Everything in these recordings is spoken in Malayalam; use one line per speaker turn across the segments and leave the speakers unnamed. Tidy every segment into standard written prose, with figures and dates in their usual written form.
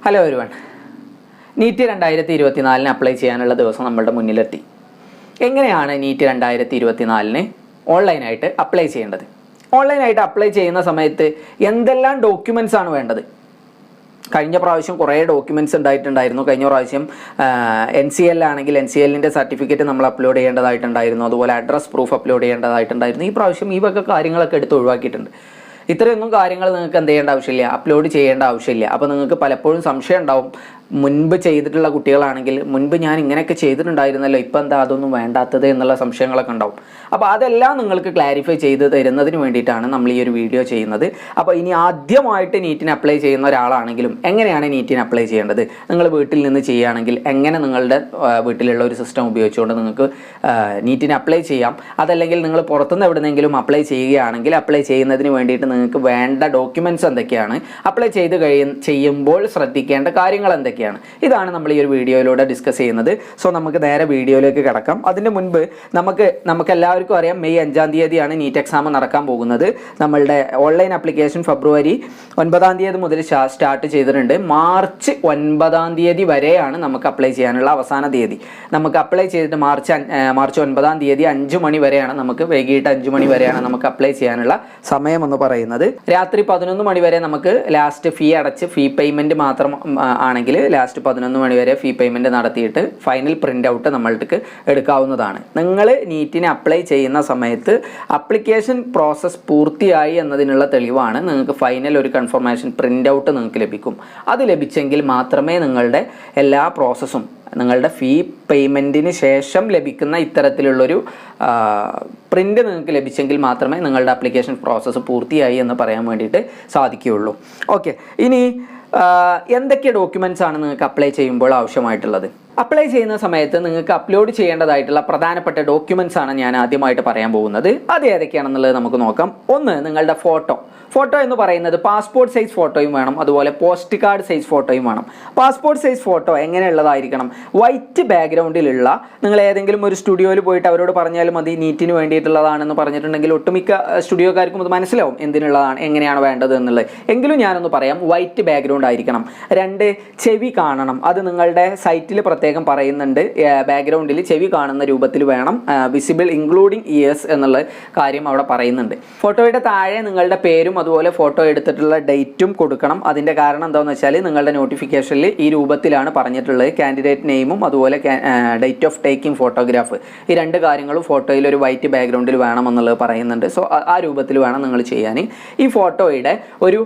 Hello everyone. നീറ്റ് 2024 അപ്ലൈ ചെയ്യാനുള്ള ദിവസം നമ്മളുടെ മുന്നിലെത്തി. എങ്ങനെയാണ് നീറ്റ് 2024 ഓൺലൈനായിട്ട് അപ്ലൈ ചെയ്യേണ്ടത്? ഓൺലൈനായിട്ട് അപ്ലൈ ചെയ്യുന്ന സമയത്ത് എന്തെല്ലാം ഡോക്യുമെൻറ്റ്സ് ആണ് വേണ്ടത്? കഴിഞ്ഞ പ്രാവശ്യം കുറേ ഡോക്യുമെൻറ്റ്സ് ഉണ്ടായിട്ടുണ്ടായിരുന്നു. കഴിഞ്ഞ പ്രാവശ്യം NCL ആണെങ്കിൽ NCLൻ്റെ സർട്ടിഫിക്കറ്റ് നമ്മൾ അപ്ലോഡ് ചെയ്യേണ്ടതായിട്ടുണ്ടായിരുന്നു. അതുപോലെ അഡ്രസ് പ്രൂഫ് അപ്ലോഡ് ചെയ്യേണ്ടതായിട്ടുണ്ടായിരുന്നു. ഈ പ്രാവശ്യം ഈ വക കാര്യങ്ങളൊക്കെ എടുത്ത് ഒഴിവാക്കിയിട്ടുണ്ട്. ഇത്രയൊന്നും കാര്യങ്ങൾ നിങ്ങൾക്ക് എന്ത് ചെയ്യേണ്ട ആവശ്യമില്ല, അപ്ലോഡ് ചെയ്യേണ്ട ആവശ്യമില്ല. അപ്പോൾ നിങ്ങൾക്ക് പലപ്പോഴും സംശയം ഉണ്ടാവും, മുൻപ് ചെയ്തിട്ടുള്ള കുട്ടികളാണെങ്കിൽ മുൻപ് ഞാൻ ഇങ്ങനെയൊക്കെ ചെയ്തിട്ടുണ്ടായിരുന്നല്ലോ, ഇപ്പം എന്താ അതൊന്നും വേണ്ടാത്തത് എന്നുള്ള സംശയങ്ങളൊക്കെ ഉണ്ടാവും. അപ്പോൾ അതെല്ലാം നിങ്ങൾക്ക് ക്ലാരിഫൈ ചെയ്ത് തരുന്നതിന് വേണ്ടിയിട്ടാണ് നമ്മൾ ഈ ഒരു വീഡിയോ ചെയ്യുന്നത്. അപ്പോൾ ഇനി ആദ്യമായിട്ട് നീറ്റിന് അപ്ലൈ ചെയ്യുന്ന ഒരാളാണെങ്കിലും എങ്ങനെയാണ് നീറ്റിന് അപ്ലൈ ചെയ്യേണ്ടത്, നിങ്ങൾ വീട്ടിൽ നിന്ന് ചെയ്യുകയാണെങ്കിൽ എങ്ങനെ നിങ്ങളുടെ വീട്ടിലുള്ള ഒരു സിസ്റ്റം ഉപയോഗിച്ചുകൊണ്ട് നിങ്ങൾക്ക് നീറ്റിന് അപ്ലൈ ചെയ്യാം, അതല്ലെങ്കിൽ നിങ്ങൾ പുറത്തുനിന്ന് എവിടെന്നെങ്കിലും അപ്ലൈ ചെയ്യുകയാണെങ്കിൽ അപ്ലൈ ചെയ്യുന്നതിന് വേണ്ടിയിട്ട് നിങ്ങൾക്ക് വേണ്ട ഡോക്യുമെൻറ്റ്സ് എന്തൊക്കെയാണ്, അപ്ലൈ ചെയ്യുമ്പോൾ ശ്രദ്ധിക്കേണ്ട കാര്യങ്ങൾ എന്തൊക്കെയാണ്, ഇതാണ് നമ്മൾ ഈ ഒരു വീഡിയോയിലൂടെ ഡിസ്കസ് ചെയ്യുന്നത്. സോ നമുക്ക് നേരെ വീഡിയോയിലേക്ക് കിടക്കാം. അതിന് മുൻപ് നമുക്ക് എല്ലാവർക്കും അറിയാം, മെയ് 5-ാം തീയതിയാണ് നീറ്റ് എക്സാം നടക്കാൻ പോകുന്നത്. നമ്മളുടെ ഓൺലൈൻ ആപ്ലിക്കേഷൻ ഫെബ്രുവരി 9-ാം തീയതി മുതൽ സ്റ്റാർട്ട് ചെയ്തിട്ടുണ്ട്. മാർച്ച് 9-ാം തീയതി വരെയാണ് നമുക്ക് അപ്ലൈ ചെയ്യാനുള്ള അവസാന തീയതി. നമുക്ക് അപ്ലൈ ചെയ്തിട്ട് മാർച്ച് 9-ാം തീയതി 5 മണി വരെയാണ്, നമുക്ക് വൈകിട്ട് 5 മണി വരെയാണ് നമുക്ക് അപ്ലൈ ചെയ്യാനുള്ള സമയം എന്ന് പറയുന്നത്. രാത്രി 11 മണി വരെ നമുക്ക് ലാസ്റ്റ് ഫീ അടച്ച് ഫീ പേയ്മെൻറ്റ് മാത്രം ആണെങ്കിൽ ലാസ്റ്റ് 11 മണി വരെ ഫീ പേയ്മെൻറ്റ് നടത്തിയിട്ട് ഫൈനൽ പ്രിൻ്റ് ഔട്ട് നമ്മൾക്ക് എടുക്കാവുന്നതാണ്. നിങ്ങൾ നീറ്റിന് അപ്ലൈ ചെയ്യുന്ന സമയത്ത് അപ്ലിക്കേഷൻ പ്രോസസ്സ് പൂർത്തിയായി എന്നതിനുള്ള തെളിവാണ് നിങ്ങൾക്ക് ഫൈനൽ ഒരു കൺഫർമേഷൻ പ്രിൻ്റ് ഔട്ട് നിങ്ങൾക്ക് ലഭിക്കും. അത് ലഭിച്ചെങ്കിൽ മാത്രമേ നിങ്ങളുടെ എല്ലാ പ്രോസസ്സും നിങ്ങളുടെ ഫീ പേയ്മെൻറ്റിന് ശേഷം ലഭിക്കുന്ന ഇത്തരത്തിലുള്ളൊരു പ്രിൻ്റ് നിങ്ങൾക്ക് ലഭിച്ചെങ്കിൽ മാത്രമേ നിങ്ങളുടെ ആപ്ലിക്കേഷൻ പ്രോസസ്സ് പൂർത്തിയായി എന്ന് പറയാൻ വേണ്ടിയിട്ട് സാധിക്കുകയുള്ളൂ. ഓക്കെ, ഇനി എന്തൊക്കെ ഡോക്യുമെൻറ്റ്സ് ആണ് നിങ്ങൾക്ക് അപ്ലൈ ചെയ്യുമ്പോൾ ആവശ്യമായിട്ടുള്ളത്? അപ്ലൈ ചെയ്യുന്ന സമയത്ത് നിങ്ങൾക്ക് അപ്ലോഡ് ചെയ്യേണ്ടതായിട്ടുള്ള പ്രധാനപ്പെട്ട ഡോക്യുമെൻറ്റ്സ് ആണ് ഞാൻ ആദ്യമായിട്ട് പറയാൻ പോകുന്നത്. അത് ഏതൊക്കെയാണെന്നുള്ളത് നമുക്ക് നോക്കാം. ഒന്ന്, നിങ്ങളുടെ ഫോട്ടോ എന്ന് പറയുന്നത് പാസ്പോർട്ട് സൈസ് ഫോട്ടോയും വേണം, അതുപോലെ പോസ്റ്റ് കാർഡ് സൈസ് ഫോട്ടോയും വേണം. പാസ്പോർട്ട് സൈസ് ഫോട്ടോ എങ്ങനെയുള്ളതായിരിക്കണം? വൈറ്റ് ബാക്ക്ഗ്രൗണ്ടിലുള്ള, നിങ്ങൾ ഏതെങ്കിലും ഒരു സ്റ്റുഡിയോയിൽ പോയിട്ട് അവരോട് പറഞ്ഞാലും മതി നീറ്റിന് വേണ്ടിയിട്ടുള്ളതാണെന്ന് പറഞ്ഞിട്ടുണ്ടെങ്കിൽ ഒട്ടുമിക്ക സ്റ്റുഡിയോക്കാർക്കും അത് മനസ്സിലാവും എന്തിനുള്ളതാണ്, എങ്ങനെയാണ് വേണ്ടത് എന്നുള്ളത്. എങ്കിലും ഞാനൊന്ന് പറയാം, വൈറ്റ് ബാക്ക്ഗ്രൗണ്ട് ആയിരിക്കണം. 2, ചെവി കാണണം. അത് നിങ്ങളുടെ സൈറ്റിൽ പ്രത്യേകം പറയുന്നുണ്ട്, ബാക്ക്ഗ്രൗണ്ടിൽ ചെവി കാണുന്ന രൂപത്തിൽ വേണം, വിസിബിൾ ഇൻക്ലൂഡിങ് ഇയേഴ്സ് എന്നുള്ള കാര്യം അവിടെ പറയുന്നുണ്ട്. ഫോട്ടോയുടെ താഴെ നിങ്ങളുടെ പേരും അതുപോലെ ഫോട്ടോ എടുത്തിട്ടുള്ള ഡേറ്റും കൊടുക്കണം. അതിൻ്റെ കാരണം എന്താണെന്ന് വെച്ചാൽ നിങ്ങളുടെ നോട്ടിഫിക്കേഷനിൽ ഈ രൂപത്തിലാണ് പറഞ്ഞിട്ടുള്ളത്, കാൻഡിഡേറ്റ് നെയിമും അതുപോലെ ഡേറ്റ് ഓഫ് ടേക്കിംഗ് ഫോട്ടോഗ്രാഫ്, ഈ 2 കാര്യങ്ങളും ഫോട്ടോയിൽ ഒരു വൈറ്റ് ബാക്ക്ഗ്രൗണ്ടിൽ വേണമെന്നുള്ളത് പറയുന്നുണ്ട്. സോ ആ രൂപത്തിൽ വേണം നിങ്ങൾ ചെയ്യാൻ. ഈ ഫോട്ടോയുടെ ഒരു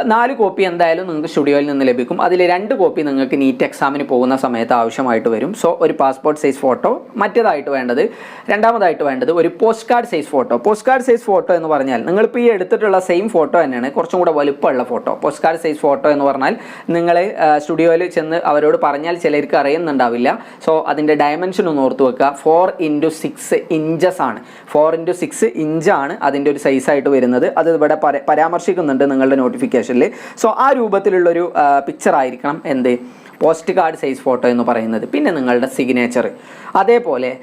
4 കോപ്പി എന്തായാലും നിങ്ങൾക്ക് സ്റ്റുഡിയോയിൽ നിന്ന് ലഭിക്കും. അതിൽ 2 കോപ്പി നിങ്ങൾക്ക് നീറ്റ് എക്സാമിന് പോകുന്ന സമയത്ത് ആവശ്യമായിട്ട് വരും. സോ ഒരു പാസ്പോർട്ട് സൈസ് ഫോട്ടോ. രണ്ടാമതായിട്ട് വേണ്ടത് ഒരു post card size photo. Post card size photo എന്ന് പറഞ്ഞാൽ നിങ്ങളിപ്പോൾ ഈ എടുത്തിട്ടുള്ള സെയിം ഫോട്ടോ തന്നെയാണ്, കുറച്ചും കൂടെ വലുപ്പമുള്ള photo. Post card size photo എന്ന് പറഞ്ഞാൽ നിങ്ങൾ സ്റ്റുഡിയോയിൽ ചെന്ന് അവരോട് പറഞ്ഞാൽ ചിലർക്ക് അറിയുന്നുണ്ടാവില്ല. സോ അതിൻ്റെ ഡയമെൻഷൻ ഒന്ന് ഓർത്ത് വെക്കുക. 4x6 ഇഞ്ചസ് ആണ്. 4x6 ഇഞ്ചാണ് അതിൻ്റെ ഒരു സൈസായിട്ട് വരുന്നത്. അത് ഇവിടെ പരാമർശിക്കുന്നുണ്ട് നിങ്ങളുടെ നോട്ടിഫിക്കേഷനിൽ. സോ ആ രൂപത്തിലുള്ളൊരു പിക്ചർ ആയിരിക്കണം എന്ത്, പോസ്റ്റ് കാർഡ് സൈസ് ഫോട്ടോ എന്ന് പറയുന്നത്. പിന്നെ നിങ്ങളുടെ സിഗ്നേച്ചർ, അതേപോലെ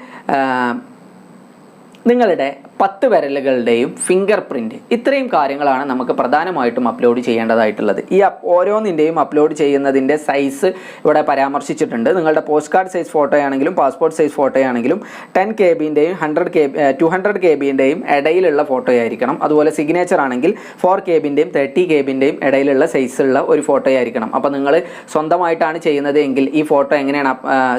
നിങ്ങളുടെ 10 വിരലുകളുടെയും ഫിംഗർ പ്രിൻറ്റ്, ഇത്രയും കാര്യങ്ങളാണ് നമുക്ക് പ്രധാനമായിട്ടും അപ്ലോഡ് ചെയ്യേണ്ടതായിട്ടുള്ളത്. ഈ ഓരോന്നിൻ്റെയും അപ്ലോഡ് ചെയ്യുന്നതിൻ്റെ സൈസ് ഇവിടെ പരാമർശിച്ചിട്ടുണ്ട്. നിങ്ങളുടെ പോസ്റ്റ് കാർഡ് സൈസ് ഫോട്ടോ ആണെങ്കിലും പാസ്പോർട്ട് സൈസ് ഫോട്ടോ ആണെങ്കിലും 10 KB-ൻ്റെയും 200 KB-ൻ്റെയും ഇടയിലുള്ള ഫോട്ടോ ആയിരിക്കണം. അതുപോലെ സിഗ്നേച്ചർ ആണെങ്കിൽ 4 KB-ൻ്റെയും 30 KB-ൻ്റെയും ഇടയിലുള്ള സൈസുള്ള ഒരു ഫോട്ടോ ആയിരിക്കണം. അപ്പോൾ നിങ്ങൾ സ്വന്തമായിട്ടാണ് ചെയ്യുന്നത് എങ്കിൽ ഈ ഫോട്ടോ എങ്ങനെയാണ്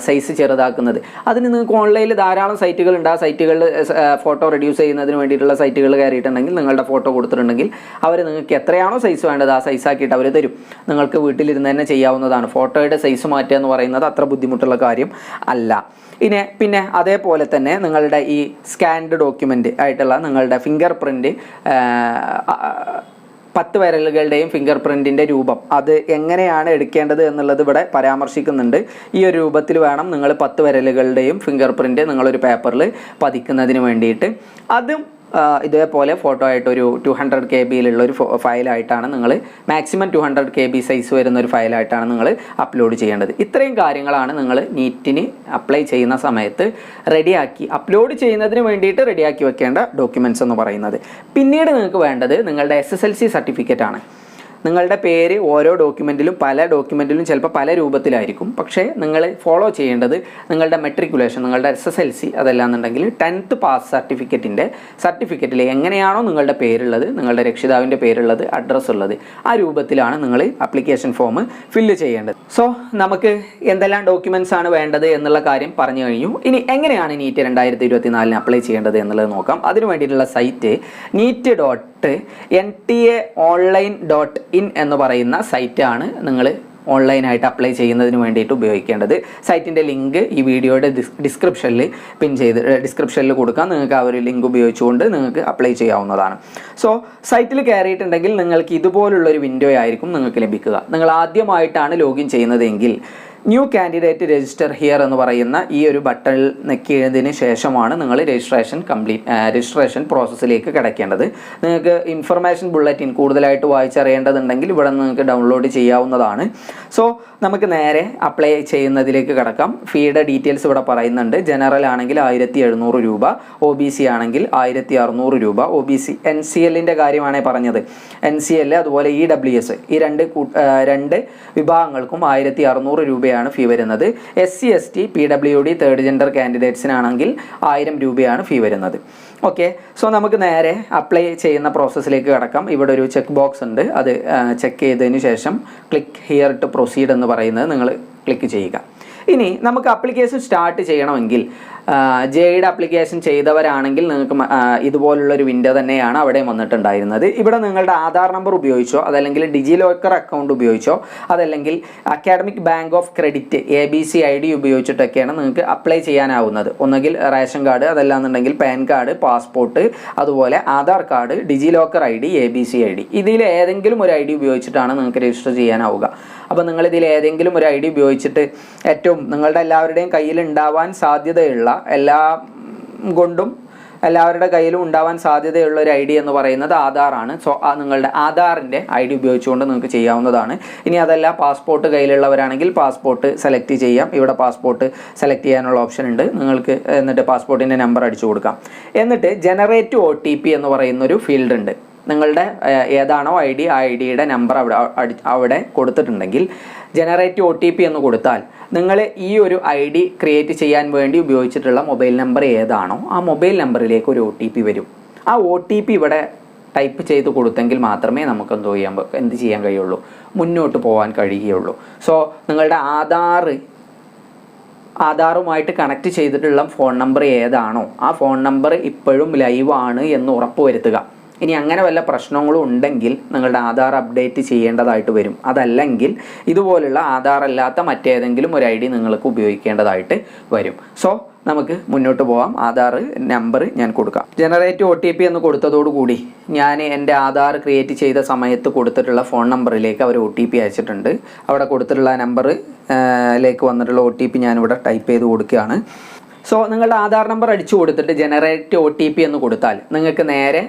സൈസ് ചെറുതാക്കുന്നത്? അതിന് നിങ്ങൾക്ക് ഓൺലൈനിൽ ധാരാളം സൈറ്റുകളുണ്ട്. ആ സൈറ്റുകളിൽ ഫോട്ടോ റെഡ്യൂസ് ചെയ്യുന്നതിന് വേണ്ടിയിട്ടുള്ള സൈറ്റുകൾ കയറിയിട്ടുണ്ടെങ്കിൽ നിങ്ങളുടെ ഫോട്ടോ കൊടുത്തിട്ടുണ്ടെങ്കിൽ അവർ നിങ്ങൾക്ക് എത്രയാണോ സൈസ് വേണ്ടത് ആ സൈസ് ആക്കിയിട്ട് അവർ തരും. നിങ്ങൾക്ക് വീട്ടിലിരുന്ന് തന്നെ ചെയ്യാവുന്നതാണ്. ഫോട്ടോയുടെ സൈസ് മാറ്റുക എന്ന് പറയുന്നത് അത്ര ബുദ്ധിമുട്ടുള്ള കാര്യം അല്ല. പിന്നെ അതേപോലെ തന്നെ നിങ്ങളുടെ ഈ സ്കാൻഡ് ഡോക്യുമെൻ്റ് ആയിട്ടുള്ള നിങ്ങളുടെ ഫിംഗർ പ്രിൻറ്റ്, 10 വിരലുകളുടെയും ഫിംഗർ പ്രിൻറ്റിൻ്റെ രൂപം അത് എങ്ങനെയാണ് എടുക്കേണ്ടത് എന്നുള്ളത് ഇവിടെ പരാമർശിക്കുന്നുണ്ട്. ഈ ഒരു രൂപത്തിൽ വേണം നിങ്ങൾ 10 വിരലുകളുടെയും ഫിംഗർ പ്രിൻറ്റ് നിങ്ങളൊരു പേപ്പറിൽ പതിക്കുന്നതിന് വേണ്ടിയിട്ട്. അതും ഇതേപോലെ ഫോട്ടോ ആയിട്ടൊരു 200 KB-യിലുള്ള ഒരു ഫയലായിട്ടാണ് നിങ്ങൾ, മാക്സിമം 200 KB സൈസ് വരുന്ന ഒരു ഫയലായിട്ടാണ് നിങ്ങൾ അപ്ലോഡ് ചെയ്യേണ്ടത്. ഇത്രയും കാര്യങ്ങളാണ് നിങ്ങൾ നീറ്റിന് അപ്ലൈ ചെയ്യുന്ന സമയത്ത് അപ്ലോഡ് ചെയ്യുന്നതിന് വേണ്ടിയിട്ട് റെഡിയാക്കി വെക്കേണ്ട ഡോക്യുമെൻറ്റ്സ് എന്ന് പറയുന്നത്. പിന്നീട് നിങ്ങൾക്ക് വേണ്ടത് നിങ്ങളുടെ SSLC സർട്ടിഫിക്കറ്റ് ആണ്. നിങ്ങളുടെ പേര് ഓരോ ഡോക്യുമെൻറ്റിലും പല ഡോക്യുമെൻറ്റിലും ചിലപ്പോൾ പല രൂപത്തിലായിരിക്കും. പക്ഷേ നിങ്ങൾ ഫോളോ ചെയ്യേണ്ടത് നിങ്ങളുടെ മെട്രിക്കുലേഷൻ, നിങ്ങളുടെ SSLC അതല്ലാന്നുണ്ടെങ്കിൽ 10th പാസ് സർട്ടിഫിക്കറ്റിൽ എങ്ങനെയാണോ നിങ്ങളുടെ പേരുള്ളത്, നിങ്ങളുടെ രക്ഷിതാവിൻ്റെ പേരുള്ളത്, അഡ്രസ്സ് ഉള്ളത്, ആ രൂപത്തിലാണ് നിങ്ങൾ ആപ്ലിക്കേഷൻ ഫോം ഫില്ല് ചെയ്യേണ്ടത്. സോ നമുക്ക് എന്തെല്ലാം ഡോക്യുമെൻറ്റ്സ് ആണ് വേണ്ടത് എന്നുള്ള കാര്യം പറഞ്ഞു കഴിഞ്ഞു. ഇനി എങ്ങനെയാണ് നീറ്റ് 2024 അപ്ലൈ ചെയ്യേണ്ടത് എന്നുള്ളത് നോക്കാം. അതിനു വേണ്ടിയിട്ടുള്ള സൈറ്റ് NTA-online.in എന്ന് പറയുന്ന സൈറ്റാണ് നിങ്ങൾ ഓൺലൈനായിട്ട് അപ്ലൈ ചെയ്യുന്നതിന് വേണ്ടിയിട്ട് ഉപയോഗിക്കേണ്ടത്. സൈറ്റിൻ്റെ ലിങ്ക് ഈ വീഡിയോയുടെ ഡിസ്ക്രിപ്ഷനിൽ കൊടുക്കാം. നിങ്ങൾക്ക് ആ ഒരു ലിങ്ക് ഉപയോഗിച്ചുകൊണ്ട് നിങ്ങൾക്ക് അപ്ലൈ ചെയ്യാവുന്നതാണ്. സോ സൈറ്റിൽ കയറിയിട്ടുണ്ടെങ്കിൽ നിങ്ങൾക്ക് ഇതുപോലുള്ളൊരു വിൻഡോ ആയിരിക്കും നിങ്ങൾക്ക് ലഭിക്കുക. നിങ്ങൾ ആദ്യമായിട്ടാണ് ലോഗിൻ ചെയ്യുന്നതെങ്കിൽ ന്യൂ കാൻഡിഡേറ്റ് രജിസ്റ്റർ ഹിയർ എന്ന് പറയുന്ന ഈ ഒരു ബട്ടണിൽ ഞെക്കിയതിന് ശേഷമാണ് നിങ്ങൾ രജിസ്ട്രേഷൻ പ്രോസസ്സിലേക്ക് കിടക്കേണ്ടത്. നിങ്ങൾക്ക് ഇൻഫർമേഷൻ ബുള്ളറ്റിൻ കൂടുതലായിട്ട് വായിച്ചറിയേണ്ടതുണ്ടെങ്കിൽ ഇവിടെ നിങ്ങൾക്ക് ഡൗൺലോഡ് ചെയ്യാവുന്നതാണ്. സോ നമുക്ക് നേരെ അപ്ലൈ ചെയ്യുന്നതിലേക്ക് കിടക്കാം. ഫീയുടെ ഡീറ്റെയിൽസ് ഇവിടെ പറയുന്നുണ്ട്. ജനറൽ ആണെങ്കിൽ 1700 രൂപ, OBC ആണെങ്കിൽ 1600 രൂപ. OBC NCLൻ്റെ കാര്യമാണ് പറഞ്ഞത്. NCL അതുപോലെ EWS ഈ രണ്ട് വിഭാഗങ്ങൾക്കും 1600 രൂപയാണ് ഫീ വരുന്നത്. SC ST PWD third gender കാൻഡിഡേറ്റ്സിനാണെങ്കിൽ 1000 രൂപയാണ് ഫീ വരുന്നത്. ഓക്കെ, സോ നമുക്ക് നേരെ അപ്ലൈ ചെയ്യുന്ന പ്രോസസ്സിലേക്ക് കിടക്കാം. ഇവിടെ ഒരു ചെക്ക് ബോക്സ് ഉണ്ട്. അത് ചെക്ക് ചെയ്തതിന് ശേഷം ക്ലിക്ക് ഹിയർ ടു പ്രൊസീഡ് എന്ന് പറയുന്നത് നിങ്ങൾ ക്ലിക്ക് ചെയ്യുക. ഇനി നമുക്ക് ആപ്ലിക്കേഷൻ സ്റ്റാർട്ട് ചെയ്യണമെങ്കിൽ ജെയുടെ ആപ്ലിക്കേഷൻ ചെയ്തവരാണെങ്കിൽ നിങ്ങൾക്ക് ഇതുപോലുള്ളൊരു വിൻഡോ തന്നെയാണ് അവിടെ വന്നിട്ടുണ്ടായിരുന്നത്. ഇവിടെ നിങ്ങളുടെ ആധാർ നമ്പർ ഉപയോഗിച്ചോ അതല്ലെങ്കിൽ ഡിജി ലോക്കർ അക്കൗണ്ട് ഉപയോഗിച്ചോ അതല്ലെങ്കിൽ academic bank of credit ABC ID ഉപയോഗിച്ചിട്ടൊക്കെയാണ് നിങ്ങൾക്ക് അപ്ലൈ ചെയ്യാനാവുന്നത്. ഒന്നുകിൽ റേഷൻ കാർഡ്, അതല്ലാന്നുണ്ടെങ്കിൽ പാൻ കാർഡ്, പാസ്പോർട്ട്, അതുപോലെ ആധാർ കാർഡ്, ഡിജി ലോക്കർ ID, ABC ID ഇതിൽ ഏതെങ്കിലും ഒരു ID ഉപയോഗിച്ചിട്ടാണ് നിങ്ങൾക്ക് രജിസ്റ്റർ ചെയ്യാനാവുക. അപ്പോൾ നിങ്ങൾ ഇതിൽ ഏതെങ്കിലും ഒരു ID ഉപയോഗിച്ചിട്ട് ഏറ്റവും നിങ്ങളുടെ എല്ലാവരുടെയും കയ്യിൽ ഉണ്ടാവാൻ സാധ്യതയുള്ള എല്ലാവരുടെ കയ്യിലും ഉണ്ടാവാൻ സാധ്യതയുള്ള ഒരു ID എന്ന് പറയുന്നത് ആധാറാണ്. സോ നിങ്ങളുടെ ആധാറിൻ്റെ ID ഉപയോഗിച്ചുകൊണ്ട് നിങ്ങൾക്ക് ചെയ്യാവുന്നതാണ്. ഇനി അതല്ല പാസ്പോർട്ട് കയ്യിലുള്ളവരാണെങ്കിൽ പാസ്പോർട്ട് സെലക്ട് ചെയ്യാം. ഇവിടെ പാസ്പോർട്ട് സെലക്ട് ചെയ്യാനുള്ള ഓപ്ഷൻ ഉണ്ട് നിങ്ങൾക്ക്. എന്നിട്ട് പാസ്പോർട്ടിൻ്റെ നമ്പർ അടിച്ചു കൊടുക്കാം. എന്നിട്ട് ജനറേറ്റ് OTP എന്ന് പറയുന്നൊരു ഫീൽഡ് ഉണ്ട്. നിങ്ങളുടെ ഏതാണോ ID ആ IDയുടെ നമ്പർ അവിടെ കൊടുത്തിട്ടുണ്ടെങ്കിൽ ജനറേറ്റ് OTP എന്ന് കൊടുത്താൽ നിങ്ങൾ ഈ ഒരു ID ക്രിയേറ്റ് ചെയ്യാൻ വേണ്ടി ഉപയോഗിച്ചിട്ടുള്ള മൊബൈൽ നമ്പർ ഏതാണോ ആ മൊബൈൽ നമ്പറിലേക്ക് ഒരു OTP വരും. ആ OTP ഇവിടെ ടൈപ്പ് ചെയ്ത് കൊടുത്തെങ്കിൽ മാത്രമേ നമുക്ക് എന്ത് ചെയ്യാൻ കഴിയുള്ളൂ, മുന്നോട്ട് പോകാൻ കഴിയുകയുള്ളൂ. സോ നിങ്ങളുടെ ആധാറുമായിട്ട് കണക്ട് ചെയ്തിട്ടുള്ള ഫോൺ നമ്പർ ഏതാണോ ആ ഫോൺ നമ്പർ ഇപ്പോഴും ലൈവ് ആണ് എന്ന് ഉറപ്പുവരുത്തുക. ഇനി അങ്ങനെ വല്ല പ്രശ്നങ്ങളും ഉണ്ടെങ്കിൽ നിങ്ങളുടെ ആധാർ അപ്ഡേറ്റ് ചെയ്യേണ്ടതായിട്ട് വരും. അതല്ലെങ്കിൽ ഇതുപോലുള്ള ആധാർ അല്ലാത്ത മറ്റേതെങ്കിലും ഒരു ID നിങ്ങൾക്ക് ഉപയോഗിക്കേണ്ടതായിട്ട് വരും. സോ നമുക്ക് മുന്നോട്ട് പോകാം. ആധാർ നമ്പർ ഞാൻ കൊടുക്കാം. ജനറേറ്റ് OTP എന്ന് കൊടുത്തതോടുകൂടി ഞാൻ എൻ്റെ ആധാർ ക്രിയേറ്റ് ചെയ്ത സമയത്ത് കൊടുത്തിട്ടുള്ള ഫോൺ നമ്പറിലേക്ക് അവർ OTP അയച്ചിട്ടുണ്ട്. അവിടെ കൊടുത്തിട്ടുള്ള നമ്പറിലേക്ക് വന്നിട്ടുള്ള OTP ഞാനിവിടെ ടൈപ്പ് ചെയ്ത് കൊടുക്കുകയാണ്. സോ നിങ്ങളുടെ ആധാർ നമ്പർ അടിച്ചു കൊടുത്തിട്ട് ജനറേറ്റ് OTP എന്ന് കൊടുത്താൽ നിങ്ങൾക്ക് നേരെ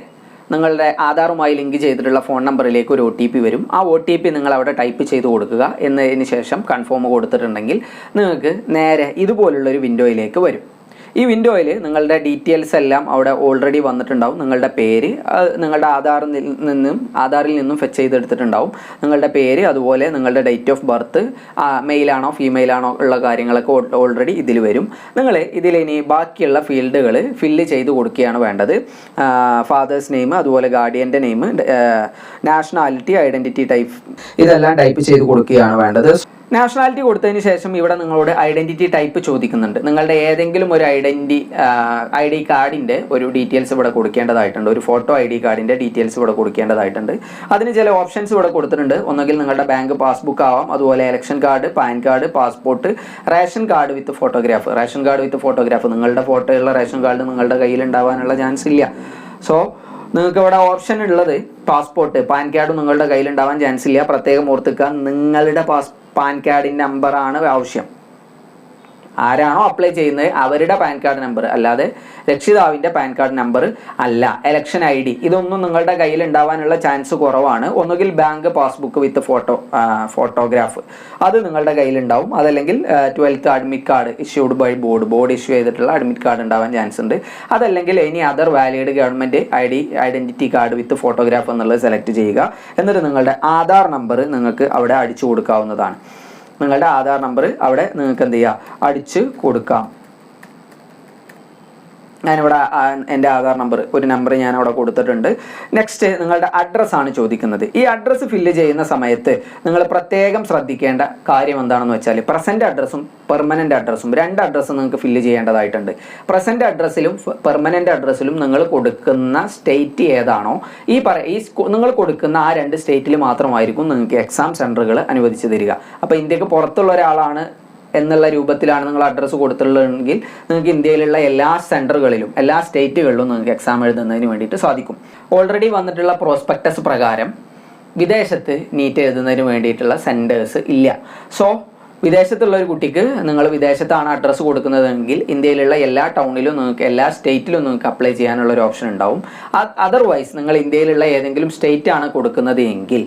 നിങ്ങളുടെ ആധാറുമായി ലിങ്ക് ചെയ്തിട്ടുള്ള ഫോൺ നമ്പറിലേക്ക് ഒരു OTP വരും. ആ OTP നിങ്ങൾ അവിടെ ടൈപ്പ് ചെയ്ത് കൊടുക്കുക. എന്നതിന് ശേഷം കൺഫേം കൊടുത്തിട്ടുണ്ടെങ്കിൽ നിങ്ങൾക്ക് നേരെ ഇതുപോലുള്ളൊരു വിൻഡോയിലേക്ക് വരും. ഈ വിൻഡോയിൽ നിങ്ങളുടെ ഡീറ്റെയിൽസ് എല്ലാം അവിടെ ഓൾറെഡി വന്നിട്ടുണ്ടാവും. നിങ്ങളുടെ പേര് നിങ്ങളുടെ ആധാറിൽ നിന്നും ഫെച്ച് ചെയ്തെടുത്തിട്ടുണ്ടാവും. നിങ്ങളുടെ പേര്, അതുപോലെ നിങ്ങളുടെ ഡേറ്റ് ഓഫ് ബർത്ത്, മെയിലാണോ ഫീമെയിലാണോ ഉള്ള കാര്യങ്ങളൊക്കെ ഓൾറെഡി ഇതിൽ വരും. നിങ്ങൾ ഇതിലിനി ബാക്കിയുള്ള ഫീൽഡുകൾ ഫില്ല് ചെയ്ത് കൊടുക്കുകയാണ് വേണ്ടത്. ഫാദേഴ്സ് നെയിം, അതുപോലെ ഗാർഡിയൻ്റെ നെയിം, നാഷണാലിറ്റി, ഐഡൻറ്റിറ്റി ടൈപ്പ് ഇതെല്ലാം ടൈപ്പ് ചെയ്ത് കൊടുക്കുകയാണ് വേണ്ടത്. നാഷണാലിറ്റി കൊടുത്തതിന് ശേഷം ഇവിടെ നിങ്ങളോട് ഐഡൻറ്റിറ്റി ടൈപ്പ് ചോദിക്കുന്നുണ്ട്. നിങ്ങളുടെ ഏതെങ്കിലും ഒരു ID കാർഡിൻ്റെ ഒരു ഡീറ്റെയിൽസ് ഇവിടെ കൊടുക്കേണ്ടതായിട്ടുണ്ട്. ഒരു ഫോട്ടോ ID കാർഡിൻ്റെ ഡീറ്റെയിൽസ് ഇവിടെ കൊടുക്കേണ്ടതായിട്ടുണ്ട്. അതിന് ചില ഓപ്ഷൻസ് ഇവിടെ കൊടുത്തിട്ടുണ്ട്. ഒന്നുകിൽ നിങ്ങളുടെ ബാങ്ക് പാസ്ബുക്ക് ആവാം, അതുപോലെ election card, pan card, passport, ration card with photograph. നിങ്ങളുടെ ഫോട്ടോയുള്ള റേഷൻ കാർഡ് നിങ്ങളുടെ കയ്യിൽ ഉണ്ടാവാനുള്ള ചാൻസ് ഇല്ല. സോ നിങ്ങൾക്ക് ഇവിടെ ഓപ്ഷൻ ഉള്ളത് പാസ്പോർട്ട്, പാൻ കാർഡ് നിങ്ങളുടെ കയ്യിൽ ഉണ്ടാവാൻ ചാൻസ് ഇല്ല. പ്രത്യേകം ഓർത്തുക്കുക, നിങ്ങളുടെ പാൻ കാർഡിൻ്റെ നമ്പറാണ് ആവശ്യം. ആരാണോ അപ്ലൈ ചെയ്യുന്നത് അവരുടെ പാൻ കാർഡ് നമ്പർ, അല്ലാതെ രക്ഷിതാവിൻ്റെ പാൻ കാർഡ് നമ്പർ അല്ല. ഇലക്ഷൻ ID ഇതൊന്നും നിങ്ങളുടെ കയ്യിൽ ഉണ്ടാവാനുള്ള ചാൻസ് കുറവാണ്. ഒന്നുകിൽ ബാങ്ക് പാസ്ബുക്ക് വിത്ത് ഫോട്ടോഗ്രാഫ് അത് നിങ്ങളുടെ കയ്യിലുണ്ടാവും. അതല്ലെങ്കിൽ 12th admit card issued by board issue ചെയ്തിട്ടുള്ള അഡ്മിറ്റ് കാർഡ് ഉണ്ടാവാൻ ചാൻസ് ഉണ്ട്. അതല്ലെങ്കിൽ any other valid government identity card with photograph എന്നുള്ളത് സെലക്ട് ചെയ്യുക. എന്നിട്ട് നിങ്ങളുടെ ആധാർ നമ്പർ നിങ്ങൾക്ക് അവിടെ അടിച്ചു കൊടുക്കാവുന്നതാണ്. നിങ്ങളുടെ ആധാർ നമ്പർ അവിടെ നിങ്ങൾക്ക് എന്ത് ചെയ്യുക, അടിച്ച് കൊടുക്കാം. ഞാനിവിടെ എൻ്റെ ആധാർ നമ്പർ ഒരു നമ്പർ ഞാൻ അവിടെ കൊടുത്തിട്ടുണ്ട്. നെക്സ്റ്റ് നിങ്ങളുടെ അഡ്രസ്സാണ് ചോദിക്കുന്നത്. ഈ അഡ്രസ്സ് ഫില്ല് ചെയ്യുന്ന സമയത്ത് നിങ്ങൾ പ്രത്യേകം ശ്രദ്ധിക്കേണ്ട കാര്യം എന്താണെന്ന് വെച്ചാൽ പ്രസൻറ്റ് അഡ്രസ്സും പെർമനൻ്റ് അഡ്രസ്സും 2 അഡ്രസ്സ് നിങ്ങൾക്ക് ഫില്ല് ചെയ്യേണ്ടതായിട്ടുണ്ട്. പ്രസൻറ്റ് അഡ്രസ്സിലും പെർമനൻ്റ് അഡ്രസ്സിലും നിങ്ങൾ കൊടുക്കുന്ന സ്റ്റേറ്റ് ഏതാണോ ഈ നിങ്ങൾ കൊടുക്കുന്ന ആ 2 സ്റ്റേറ്റിൽ മാത്രമായിരിക്കും നിങ്ങൾക്ക് എക്സാം സെൻറ്ററുകൾ അനുവദിച്ച് തരിക. അപ്പോൾ ഇന്ത്യക്ക് പുറത്തുള്ള ഒരാളാണ് എന്നുള്ള രൂപത്തിലാണ് നിങ്ങൾ അഡ്രസ്സ് കൊടുത്തിട്ടുള്ളതെങ്കിൽ നിങ്ങൾക്ക് ഇന്ത്യയിലുള്ള എല്ലാ സെൻറ്ററുകളിലും എല്ലാ സ്റ്റേറ്റുകളിലും നിങ്ങൾക്ക് എക്സാം എഴുതുന്നതിന് വേണ്ടിയിട്ട് സാധിക്കും. ഓൾറെഡി വന്നിട്ടുള്ള പ്രോസ്പെക്ടസ് പ്രകാരം വിദേശത്ത് നീറ്റ് എഴുതുന്നതിന് വേണ്ടിയിട്ടുള്ള സെൻറ്റേഴ്സ് ഇല്ല. സോ വിദേശത്തുള്ള ഒരു കുട്ടിക്ക് നിങ്ങൾ വിദേശത്താണ് അഡ്രസ്സ് കൊടുക്കുന്നതെങ്കിൽ ഇന്ത്യയിലുള്ള എല്ലാ ടൗണിലും നിങ്ങൾക്ക് എല്ലാ സ്റ്റേറ്റിലും നിങ്ങൾക്ക് അപ്ലൈ ചെയ്യാനുള്ള ഒരു ഓപ്ഷൻ ഉണ്ടാവും. അതർവൈസ് നിങ്ങൾ ഇന്ത്യയിലുള്ള ഏതെങ്കിലും സ്റ്റേറ്റ് ആണ് കൊടുക്കുന്നത് എങ്കിൽ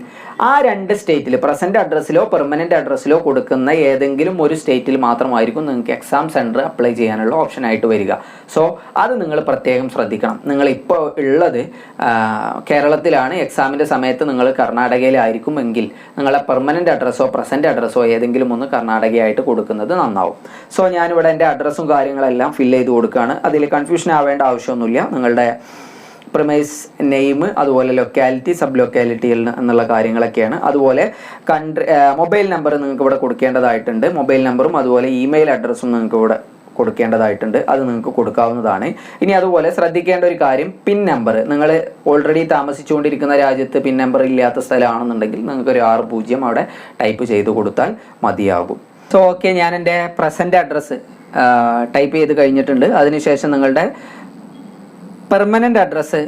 ആ 2 സ്റ്റേറ്റിൽ പ്രസൻറ്റ് അഡ്രസ്സിലോ പെർമനൻ്റ് അഡ്രസ്സിലോ കൊടുക്കുന്ന ഏതെങ്കിലും ഒരു സ്റ്റേറ്റിൽ മാത്രമായിരിക്കും നിങ്ങൾക്ക് എക്സാം സെൻറ്റർ അപ്ലൈ ചെയ്യാനുള്ള ഓപ്ഷനായിട്ട് വരിക. സോ അത് നിങ്ങൾ പ്രത്യേകം ശ്രദ്ധിക്കണം. നിങ്ങളിപ്പോൾ ഉള്ളത് കേരളത്തിലാണ്, എക്സാമിൻ്റെ സമയത്ത് നിങ്ങൾ കർണാടകയിലായിരിക്കും എങ്കിൽ നിങ്ങളെ പെർമനൻ്റ് അഡ്രസ്സോ പ്രസൻറ്റ് അഡ്രസ്സോ ഏതെങ്കിലും ഒന്ന് കർണാടകയായിട്ട് കൊടുക്കുന്നത് നന്നാവും. സോ ഞാനിവിടെ എൻ്റെ അഡ്രസ്സും കാര്യങ്ങളെല്ലാം ഫില്ല് ചെയ്ത് കൊടുക്കുകയാണ്. അതിൽ കൺഫ്യൂഷൻ ആവേണ്ട ആവശ്യമൊന്നുമില്ല. നിങ്ങളുടെ പ്രിമൈസ് നെയിം, അതുപോലെ ലൊക്കാലിറ്റി, സബ് ലൊക്കാലിറ്റി എന്നുള്ള കാര്യങ്ങളൊക്കെയാണ്. അതുപോലെ മൊബൈൽ നമ്പർ നിങ്ങൾക്ക് ഇവിടെ കൊടുക്കേണ്ടതായിട്ടുണ്ട്. മൊബൈൽ നമ്പറും അതുപോലെ ഇമെയിൽ അഡ്രസ്സും നിങ്ങൾക്ക് ഇവിടെ കൊടുക്കേണ്ടതായിട്ടുണ്ട്. അത് നിങ്ങൾക്ക് കൊടുക്കാവുന്നതാണ്. ഇനി അതുപോലെ ശ്രദ്ധിക്കേണ്ട ഒരു കാര്യം, പിൻ നമ്പർ. നിങ്ങൾ ഓൾറെഡി താമസിച്ചുകൊണ്ടിരിക്കുന്ന രാജ്യത്ത് പിൻ നമ്പർ ഇല്ലാത്ത സ്ഥലമാണെന്നുണ്ടെങ്കിൽ നിങ്ങൾക്കൊരു 60 അവിടെ ടൈപ്പ് ചെയ്ത് കൊടുത്താൽ മതിയാകും. സോ ഓക്കെ, ഞാൻ എൻ്റെ പ്രസൻറ്റ് അഡ്രസ്സ് ടൈപ്പ് ചെയ്ത് കഴിഞ്ഞിട്ടുണ്ട്. അതിനുശേഷം നിങ്ങളുടെ പെർമനൻ്റ് അഡ്രസ്സ്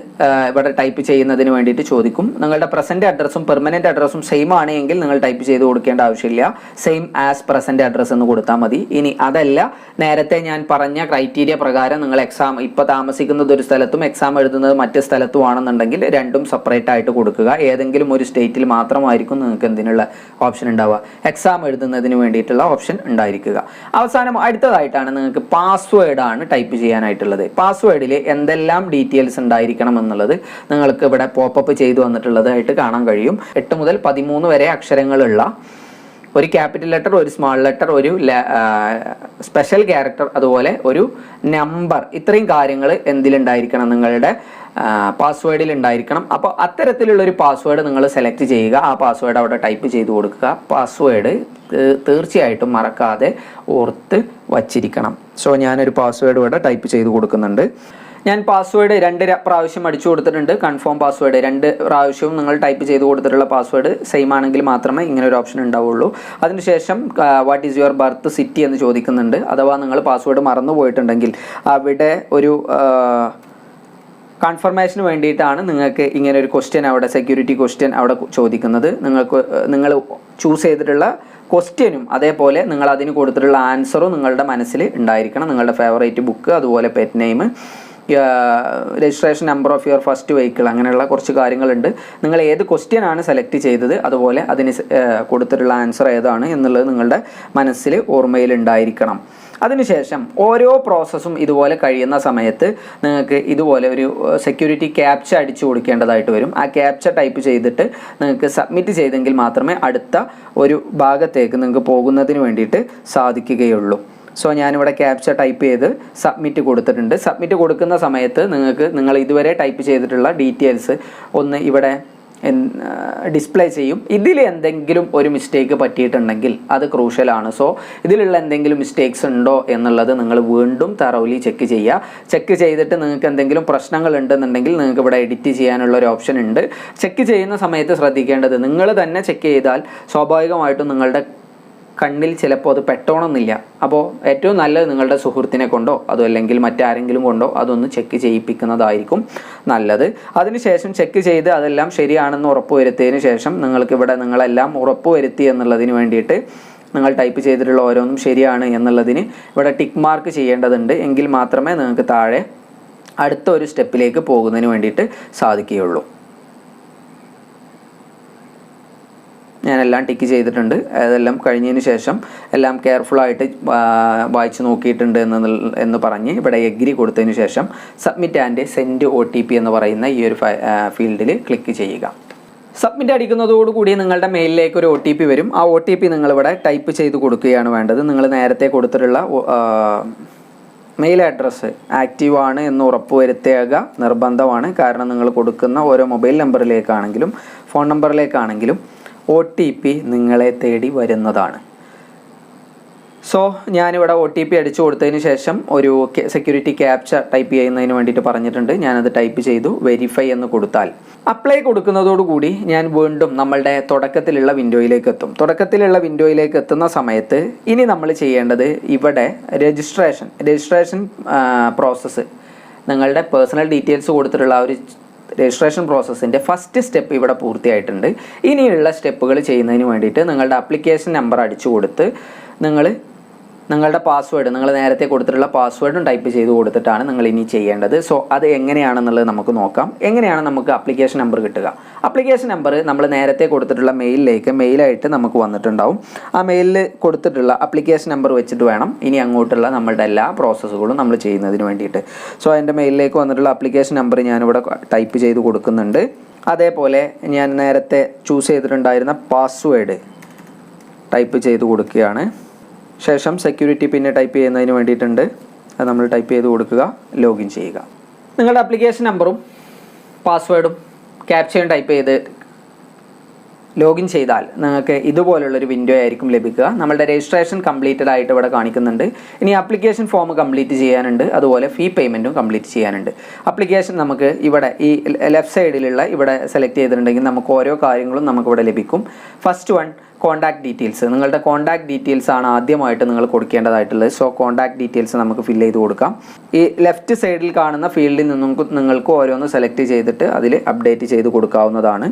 ഇവിടെ ടൈപ്പ് ചെയ്യുന്നതിന് വേണ്ടിയിട്ട് ചോദിക്കും. നിങ്ങളുടെ പ്രസൻറ്റ് അഡ്രസ്സും പെർമനൻ്റ് അഡ്രസ്സും സെയിം ആണെങ്കിൽ നിങ്ങൾ ടൈപ്പ് ചെയ്ത് കൊടുക്കേണ്ട ആവശ്യമില്ല. സെയിം ആസ് പ്രസൻറ്റ് അഡ്രസ്സ് എന്ന് കൊടുത്താൽ മതി. ഇനി അതല്ല, നേരത്തെ ഞാൻ പറഞ്ഞ ക്രൈറ്റീരിയ പ്രകാരം നിങ്ങൾ എക്സാം ഇപ്പോൾ താമസിക്കുന്നത് ഒരു സ്ഥലത്തും എക്സാം എഴുതുന്നത് മറ്റു സ്ഥലത്തും ആണെന്നുണ്ടെങ്കിൽ രണ്ടും സെപ്പറേറ്റ് ആയിട്ട് കൊടുക്കുക. ഏതെങ്കിലും ഒരു സ്റ്റേറ്റിൽ മാത്രമായിരിക്കും നിങ്ങൾക്ക് എന്തിനുള്ള ഓപ്ഷൻ ഉണ്ടാവുക, എക്സാം എഴുതുന്നതിന് വേണ്ടിയിട്ടുള്ള ഓപ്ഷൻ ഉണ്ടായിരിക്കുക. അവസാനം അടുത്തതായിട്ടാണ് നിങ്ങൾക്ക് പാസ്വേഡാണ് ടൈപ്പ് ചെയ്യാനായിട്ടുള്ളത്. പാസ്വേഡിൽ എന്തെല്ലാം ഡീറ്റെയിൽസ് ഉണ്ടായിരിക്കണം എന്നുള്ളത് നിങ്ങൾക്ക് ഇവിടെ പോപ്പപ്പ് ചെയ്തു വന്നിട്ടുള്ളതായിട്ട് കാണാൻ കഴിയും. 8 മുതൽ 13 വരെ അക്ഷരങ്ങളുള്ള ഒരു ക്യാപിറ്റൽ ലെറ്റർ, ഒരു സ്മാൾ ലെറ്റർ, ഒരു സ്പെഷ്യൽ ക്യാരക്ടർ, അതുപോലെ ഒരു നമ്പർ. ഇത്രയും കാര്യങ്ങൾ എന്തിലുണ്ടായിരിക്കണം, നിങ്ങളുടെ പാസ്വേഡിൽ ഉണ്ടായിരിക്കണം. അപ്പോൾ അത്തരത്തിലുള്ളൊരു പാസ്വേഡ് നിങ്ങൾ സെലക്ട് ചെയ്യുക. ആ പാസ്വേഡ് അവിടെ ടൈപ്പ് ചെയ്ത് കൊടുക്കുക. പാസ്വേഡ് തീർച്ചയായിട്ടും മറക്കാതെ ഓർത്ത് വച്ചിരിക്കണം. സോ ഞാനൊരു പാസ്വേഡ് ഇവിടെ ടൈപ്പ് ചെയ്ത് കൊടുക്കുന്നുണ്ട്. ഞാൻ പാസ്വേഡ് 2 പ്രാവശ്യം അടിച്ചു കൊടുത്തിട്ടുണ്ട്. കൺഫേം പാസ്വേഡ് 2 പ്രാവശ്യവും നിങ്ങൾ ടൈപ്പ് ചെയ്ത് കൊടുത്തിട്ടുള്ള പാസ്വേഡ് സെയിം ആണെങ്കിൽ മാത്രമേ ഇങ്ങനെ ഒരു ഓപ്ഷൻ ഉണ്ടാവുള്ളൂ. അതിനുശേഷം what is your birth city എന്ന് ചോദിക്കുന്നുണ്ട്. അഥവാ നിങ്ങൾ പാസ്വേഡ് മറന്നു പോയിട്ടുണ്ടെങ്കിൽ അവിടെ ഒരു കൺഫർമേഷന് വേണ്ടിയിട്ടാണ് നിങ്ങൾക്ക് ഇങ്ങനെ ഒരു ക്വസ്റ്റ്യൻ അവിടെ, സെക്യൂരിറ്റി ക്വസ്റ്റ്യൻ അവിടെ ചോദിക്കുന്നത്. നിങ്ങൾ ചൂസ് ചെയ്തിട്ടുള്ള ക്വസ്റ്റ്യനും അതേപോലെ നിങ്ങൾ അതിന് കൊടുത്തിട്ടുള്ള ആൻസറും നിങ്ങളുടെ മനസ്സിൽ ഉണ്ടായിരിക്കണം. നിങ്ങളുടെ ഫേവറേറ്റ് ബുക്ക്, അതുപോലെ pet name, registration number of your first vehicle, അങ്ങനെയുള്ള കുറച്ച് കാര്യങ്ങളുണ്ട്. നിങ്ങൾ ഏത് ക്വസ്റ്റ്യൻ ആണ് സെലക്ട് ചെയ്തത്, അതുപോലെ അതിന് കൊടുത്തിട്ടുള്ള ആൻസർ ഏതാണ് എന്നുള്ളത് നിങ്ങളുടെ മനസ്സിൽ ഓർമ്മയിൽ ഉണ്ടായിരിക്കണം. അതിനുശേഷം ഓരോ പ്രോസസ്സും ഇതുപോലെ കഴിയുന്ന സമയത്ത് നിങ്ങൾക്ക് ഇതുപോലെ ഒരു സെക്യൂരിറ്റി ക്യാപ്ച അടിച്ചു കൊടുക്കേണ്ടതായിട്ട് വരും. ആ ക്യാപ്ച ടൈപ്പ് ചെയ്തിട്ട് നിങ്ങൾക്ക് സബ്മിറ്റ് ചെയ്തെങ്കിൽ മാത്രമേ അടുത്ത ഒരു ഭാഗത്തേക്ക് നിങ്ങൾക്ക് പോകുന്നതിന് വേണ്ടിയിട്ട് സാധിക്കുകയുള്ളൂ. സോ ഞാനിവിടെ ക്യാപ്ച ടൈപ്പ് ചെയ്ത് സബ്മിറ്റ് കൊടുത്തിട്ടുണ്ട്. സബ്മിറ്റ് കൊടുക്കുന്ന സമയത്ത് നിങ്ങൾ ഇതുവരെ ടൈപ്പ് ചെയ്തിട്ടുള്ള ഡീറ്റെയിൽസ് ഒന്ന് ഇവിടെ ഡിസ്പ്ലേ ചെയ്യും. ഇതിൽ എന്തെങ്കിലും ഒരു മിസ്റ്റേക്ക് പറ്റിയിട്ടുണ്ടെങ്കിൽ അത് ക്രൂഷ്യലാണ്. സോ ഇതിലുള്ള എന്തെങ്കിലും മിസ്റ്റേക്സ് ഉണ്ടോ എന്നുള്ളത് നിങ്ങൾ വീണ്ടും തറോലി ചെക്ക് ചെയ്യുക. ചെക്ക് ചെയ്തിട്ട് നിങ്ങൾക്ക് എന്തെങ്കിലും പ്രശ്നങ്ങൾ ഉണ്ടെന്നുണ്ടെങ്കിൽ നിങ്ങൾക്ക് ഇവിടെ എഡിറ്റ് ചെയ്യാനുള്ള ഒരു ഓപ്ഷൻ ഉണ്ട്. ചെക്ക് ചെയ്യുന്ന സമയത്ത് ശ്രദ്ധിക്കേണ്ടത്, നിങ്ങൾ തന്നെ ചെക്ക് ചെയ്താൽ സ്വാഭാവികമായിട്ടും നിങ്ങളുടെ കണ്ണിൽ ചിലപ്പോൾ അത് പെട്ടോണമെന്നില്ല. അപ്പോൾ ഏറ്റവും നല്ലത് നിങ്ങളുടെ സുഹൃത്തിനെ കൊണ്ടോ അതോ അല്ലെങ്കിൽ മറ്റാരെങ്കിലും കൊണ്ടോ അതൊന്ന് ചെക്ക് ചെയ്യിപ്പിക്കുന്നതായിരിക്കും നല്ലത്. അതിനുശേഷം ചെക്ക് ചെയ്ത് അതെല്ലാം ശരിയാണെന്ന് ഉറപ്പുവരുത്തിയതിന് ശേഷം നിങ്ങൾക്കിവിടെ നിങ്ങളെല്ലാം ഉറപ്പുവരുത്തി എന്നുള്ളതിന് വേണ്ടിയിട്ട് നിങ്ങൾ ടൈപ്പ് ചെയ്തിട്ടുള്ള ഓരോന്നും ശരിയാണ് എന്നുള്ളതിന് ഇവിടെ ടിക്ക് മാർക്ക് ചെയ്യേണ്ടതുണ്ട്. എങ്കിൽ മാത്രമേ നിങ്ങൾക്ക് താഴെ അടുത്ത ഒരു സ്റ്റെപ്പിലേക്ക് പോകുന്നതിന് വേണ്ടിയിട്ട് സാധിക്കുകയുള്ളൂ. ഞാനെല്ലാം ടിക്ക് ചെയ്തിട്ടുണ്ട്. അതെല്ലാം കഴിഞ്ഞതിന് ശേഷം എല്ലാം കെയർഫുള്ളായിട്ട് വായിച്ച് നോക്കിയിട്ടുണ്ട് എന്ന് പറഞ്ഞ് ഇവിടെ എഗ്രി കൊടുത്തതിന് ശേഷം സബ്മിറ്റ് ആൻഡ് സെൻഡ് OTP എന്ന് പറയുന്ന ഈ ഒരു ഫീൽഡിൽ ക്ലിക്ക് ചെയ്യുക. സബ്മിറ്റ് അടിക്കുന്നതോടുകൂടി നിങ്ങളുടെ മെയിലിലേക്ക് ഒരു OTP വരും. ആ OTP നിങ്ങളിവിടെ ടൈപ്പ് ചെയ്ത് കൊടുക്കുകയാണ് വേണ്ടത്. നിങ്ങൾ നേരത്തെ കൊടുത്തിട്ടുള്ള മെയിൽ അഡ്രസ്സ് ആക്റ്റീവ് ആണ് എന്ന് ഉറപ്പുവരുത്തുക നിർബന്ധമാണ്. കാരണം നിങ്ങൾ കൊടുക്കുന്ന ഓരോ മൊബൈൽ നമ്പറിലേക്കാണെങ്കിലും ഫോൺ നമ്പറിലേക്കാണെങ്കിലും OTP നിങ്ങളെ തേടി വരുന്നതാണ്. സോ ഞാനിവിടെ OTP അടിച്ചു കൊടുത്തതിന് ശേഷം ഒരു സെക്യൂരിറ്റി ക്യാപ്ച ടൈപ്പ് ചെയ്യുന്നതിന് വേണ്ടിയിട്ട് പറഞ്ഞിട്ടുണ്ട്. ഞാനത് ടൈപ്പ് ചെയ്തു. വെരിഫൈ എന്ന് കൊടുത്താൽ അപ്ലൈ കൊടുക്കുന്നതോടുകൂടി ഞാൻ വീണ്ടും നമ്മളുടെ തുടക്കത്തിലുള്ള വിൻഡോയിലേക്ക് എത്തും. തുടക്കത്തിലുള്ള വിൻഡോയിലേക്ക് എത്തുന്ന സമയത്ത് ഇനി നമ്മൾ ചെയ്യേണ്ടത് ഇവിടെ രജിസ്ട്രേഷൻ പ്രോസസ്സ്, നിങ്ങളുടെ പേഴ്സണൽ ഡീറ്റെയിൽസ് കൊടുത്തിട്ടുള്ള ഒരു രജിസ്ട്രേഷൻ പ്രോസസ്സിൻ്റെ ഫസ്റ്റ് സ്റ്റെപ്പ് ഇവിടെ പൂർത്തിയായിട്ടുണ്ട്. ഇനിയുള്ള സ്റ്റെപ്പുകൾ ചെയ്യുന്നതിന് വേണ്ടിയിട്ട് നിങ്ങളുടെ ആപ്ലിക്കേഷൻ നമ്പർ അടിച്ചു കൊടുത്ത് നിങ്ങളുടെ പാസ്വേഡ്, നിങ്ങൾ നേരത്തെ കൊടുത്തിട്ടുള്ള പാസ്വേഡും ടൈപ്പ് ചെയ്ത് കൊടുത്തിട്ടാണ് നിങ്ങൾ ഇനി ചെയ്യേണ്ടത്. സോ അത് എങ്ങനെയാണെന്നുള്ളത് നമുക്ക് നോക്കാം. എങ്ങനെയാണ് നമുക്ക് ആപ്ലിക്കേഷൻ നമ്പർ കിട്ടുക? ആപ്ലിക്കേഷൻ നമ്പർ നമ്മൾ നേരത്തെ കൊടുത്തിട്ടുള്ള മെയിലായിട്ട് നമുക്ക് വന്നിട്ടുണ്ടാവും. ആ മെയിലിൽ കൊടുത്തിട്ടുള്ള ആപ്ലിക്കേഷൻ നമ്പർ വെച്ചിട്ട് വേണം ഇനി അങ്ങോട്ടുള്ള നമ്മളുടെ എല്ലാ പ്രോസസ്സുകളും നമ്മൾ ചെയ്യുന്നതിന് വേണ്ടിയിട്ട്. സോ എൻ്റെ മെയിലിലേക്ക് വന്നിട്ടുള്ള ആപ്ലിക്കേഷൻ നമ്പർ ഞാനിവിടെ ടൈപ്പ് ചെയ്ത് കൊടുക്കുന്നുണ്ട്. അതേപോലെ ഞാൻ നേരത്തെ ചൂസ് ചെയ്തിട്ടുണ്ടായിരുന്ന പാസ്വേഡ് ടൈപ്പ് ചെയ്ത് കൊടുക്കുകയാണ്. ശേഷം സെക്യൂരിറ്റി പിന്നെ ടൈപ്പ് ചെയ്യുന്നതിന് വേണ്ടിയിട്ടുണ്ട്. അത് നമ്മൾ ടൈപ്പ് ചെയ്ത് കൊടുക്കുക, ലോഗിൻ ചെയ്യുക. നിങ്ങളുടെ ആപ്ലിക്കേഷൻ നമ്പറും പാസ്വേഡും ക്യാപ്ചയും ടൈപ്പ് ചെയ്ത് ലോഗിൻ ചെയ്താൽ നിങ്ങൾക്ക് ഇതുപോലുള്ളൊരു വിൻഡോ ആയിരിക്കും ലഭിക്കുക. നമ്മളുടെ രജിസ്ട്രേഷൻ കംപ്ലീറ്റഡ് ആയിട്ട് ഇവിടെ കാണിക്കുന്നുണ്ട്. ഇനി ആപ്ലിക്കേഷൻ ഫോം കംപ്ലീറ്റ് ചെയ്യാനുണ്ട്, അതുപോലെ ഫീ പേയ്മെൻറ്റും കംപ്ലീറ്റ് ചെയ്യാനുണ്ട്. ആപ്ലിക്കേഷൻ നമുക്ക് ഇവിടെ ഈ ലെഫ്റ്റ് സൈഡിലുള്ള ഇവിടെ സെലക്ട് ചെയ്തിട്ടുണ്ടെങ്കിൽ നമുക്ക് ഓരോ കാര്യങ്ങളും നമുക്കിവിടെ ലഭിക്കും. First one contact details. നിങ്ങളുടെ കോൺടാക്ട് ഡീറ്റെയിൽസ് ആണ് ആദ്യമായിട്ട് നിങ്ങൾ കൊടുക്കേണ്ടതായിട്ടുള്ളത്. സോ കോൺടാക്ട് ഡീറ്റെയിൽസ് നമുക്ക് ഫില്ല് ചെയ്ത് കൊടുക്കാം. ഈ ലെഫ്റ്റ് സൈഡിൽ കാണുന്ന ഫീൽഡിൽ നിന്നും നിങ്ങൾക്ക് ഓരോന്ന് സെലക്ട് ചെയ്തിട്ട് അതിൽ അപ്ഡേറ്റ് ചെയ്ത് കൊടുക്കാവുന്നതാണ്.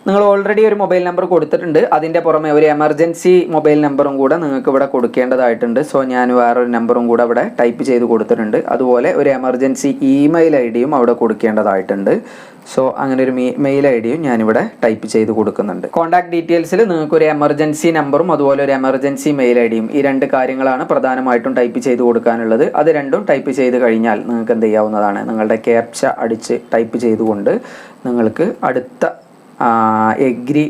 നിങ്ങൾ ഓൾറെഡി ഒരു മൊബൈൽ നമ്പർ കൊടുത്തിട്ടുണ്ട്. അതിൻ്റെ പുറമെ ഒരു എമർജൻസി മൊബൈൽ നമ്പറും കൂടെ നിങ്ങൾക്ക് ഇവിടെ കൊടുക്കേണ്ടതായിട്ടുണ്ട്. സോ ഞാൻ വേറൊരു നമ്പറും കൂടെ ഇവിടെ ടൈപ്പ് ചെയ്ത് കൊടുത്തിട്ടുണ്ട്. അതുപോലെ ഒരു എമർജൻസി ഇമെയിൽ ID അവിടെ കൊടുക്കേണ്ടതായിട്ടുണ്ട്. സോ അങ്ങനെ ഒരു മെയിൽ ID ഞാനിവിടെ ടൈപ്പ് ചെയ്ത് കൊടുക്കുന്നുണ്ട്. കോൺടാക്ട് ഡീറ്റെയിൽസിൽ നിങ്ങൾക്ക് ഒരു എമർജൻസി നമ്പറും അതുപോലെ ഒരു എമർജൻസി മെയിൽ ID ഈ രണ്ട് കാര്യങ്ങളാണ് പ്രധാനമായിട്ടും ടൈപ്പ് ചെയ്ത് കൊടുക്കാനുള്ളത്. അത് രണ്ടും ടൈപ്പ് ചെയ്ത് കഴിഞ്ഞാൽ നിങ്ങൾക്ക് എന്ത് ചെയ്യാവുന്നതാണ്, നിങ്ങളുടെ ക്യാപ്ച അടിച്ച് ടൈപ്പ് ചെയ്തുകൊണ്ട് നിങ്ങൾക്ക് അടുത്ത എഗ്രി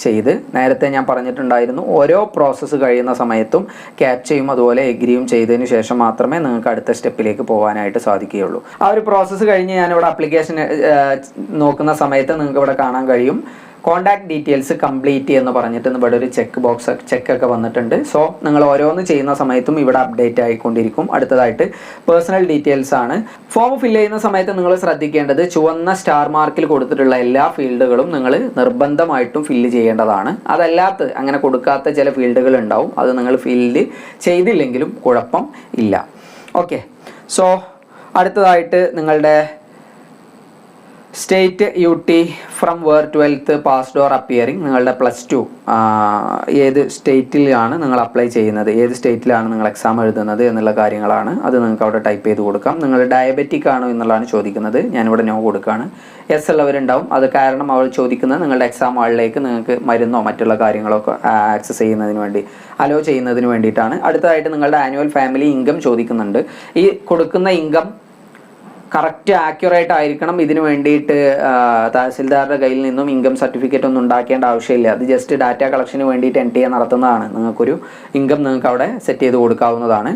ചെയ്ത്, നേരത്തെ ഞാൻ പറഞ്ഞിട്ടുണ്ടായിരുന്നു ഓരോ പ്രോസസ്സ് കഴിയുന്ന സമയത്തും ക്യാപ്ചയും അതുപോലെ എഗ്രിയും ചെയ്തതിന് ശേഷം മാത്രമേ നിങ്ങൾക്ക് അടുത്ത സ്റ്റെപ്പിലേക്ക് പോകാനായിട്ട് സാധിക്കുകയുള്ളൂ. ആ ഒരു പ്രോസസ്സ് കഴിഞ്ഞ് ഞാനിവിടെ ആപ്ലിക്കേഷൻ നോക്കുന്ന സമയത്ത് നിങ്ങൾക്ക് ഇവിടെ കാണാൻ കഴിയും കോൺടാക്ട് ഡീറ്റെയിൽസ് കംപ്ലീറ്റ് എന്ന് പറഞ്ഞിട്ട് ഇവിടെ ഒരു ചെക്കൊക്കെ വന്നിട്ടുണ്ട്. സോ നിങ്ങൾ ഓരോന്ന് ചെയ്യുന്ന സമയത്തും ഇവിടെ അപ്ഡേറ്റ് ആയിക്കൊണ്ടിരിക്കും. അടുത്തതായിട്ട് പേഴ്സണൽ ഡീറ്റെയിൽസ് ആണ്. ഫോം ഫില്ല് ചെയ്യുന്ന സമയത്ത് നിങ്ങൾ ശ്രദ്ധിക്കേണ്ടത് ചുവന്ന സ്റ്റാർ മാർക്കിൽ കൊടുത്തിട്ടുള്ള എല്ലാ ഫീൽഡുകളും നിങ്ങൾ നിർബന്ധമായിട്ടും ഫില്ല് ചെയ്യേണ്ടതാണ്. അതല്ലാത്ത അങ്ങനെ കൊടുക്കാത്ത ചില ഫീൽഡുകൾ ഉണ്ടാവും. അത് നിങ്ങൾ ഫില്ല് ചെയ്തില്ലെങ്കിലും കുഴപ്പം ഇല്ല. ഓക്കെ, സോ അടുത്തതായിട്ട് നിങ്ങളുടെ state UT from where 12th passed or appearing, നിങ്ങളുടെ +2 ഏത് സ്റ്റേറ്റിലാണ് നിങ്ങൾ അപ്ലൈ ചെയ്യുന്നത്, ഏത് സ്റ്റേറ്റിലാണ് നിങ്ങൾ എക്സാം എഴുതുന്നത് എന്നുള്ള കാര്യങ്ങളാണ്. അത് നിങ്ങൾക്ക് അവിടെ ടൈപ്പ് ചെയ്ത് കൊടുക്കാം. നിങ്ങൾ ഡയബറ്റിക് ആണോ എന്നുള്ളതാണ് ചോദിക്കുന്നത്. ഞാനിവിടെ നോ കൊടുക്കുകയാണ്. യെസ് ഉള്ളവരുണ്ടാവും. അത് കാരണം അവർ ചോദിക്കുന്നത് നിങ്ങളുടെ എക്സാം ഹാളിലേക്ക് നിങ്ങൾക്ക് മരുന്നോ മറ്റുള്ള കാര്യങ്ങളൊക്കെ ആക്സസ് ചെയ്യുന്നതിന് വേണ്ടി, അലോ ചെയ്യുന്നതിന് വേണ്ടിയിട്ടാണ്. അടുത്തതായിട്ട് നിങ്ങളുടെ ആനുവൽ ഫാമിലി ഇൻകം ചോദിക്കുന്നുണ്ട്. ഈ കൊടുക്കുന്ന ഇൻകം കറക്റ്റ് ആക്യുറേറ്റ് ആയിരിക്കണം. ഇതിന് വേണ്ടിയിട്ട് തഹസിൽദാരുടെ കയ്യിൽ നിന്നും ഇൻകം സർട്ടിഫിക്കറ്റ് ഒന്നും ഉണ്ടാക്കേണ്ട ആവശ്യമില്ല. അത് ജസ്റ്റ് ഡാറ്റ കളക്ഷന് വേണ്ടിയിട്ട് എൻട്രി ചെയ്യാൻ നടത്തുന്നതാണ്. നിങ്ങൾക്കൊരു ഇൻകം നിങ്ങൾക്ക് അവിടെ സെറ്റ് ചെയ്ത് കൊടുക്കാവുന്നതാണ്.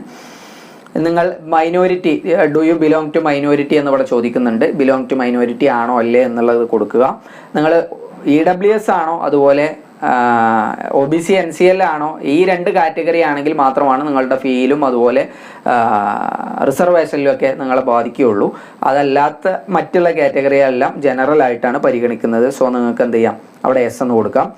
നിങ്ങൾ minority, do you belong to minority എന്നിവിടെ ചോദിക്കുന്നുണ്ട്. ബിലോങ് ടു മൈനോറിറ്റി ആണോ അല്ലേ എന്നുള്ളത് കൊടുക്കുക. നിങ്ങൾ EWS ആണോ അതുപോലെ OBC NCL ആണോ, ഈ രണ്ട് കാറ്റഗറി ആണെങ്കിൽ മാത്രമാണ് നിങ്ങളുടെ ഫീലും അതുപോലെ റിസർവേഷനിലും ഒക്കെ നിങ്ങളെ ബാധിക്കുകയുള്ളൂ. അതല്ലാത്ത മറ്റുള്ള കാറ്റഗറി എല്ലാം ജനറൽ ആയിട്ടാണ് പരിഗണിക്കുന്നത്. സോ നിങ്ങൾക്ക് എന്ത് ചെയ്യാം, അവിടെ യെസ് എന്ന് കൊടുക്കാം.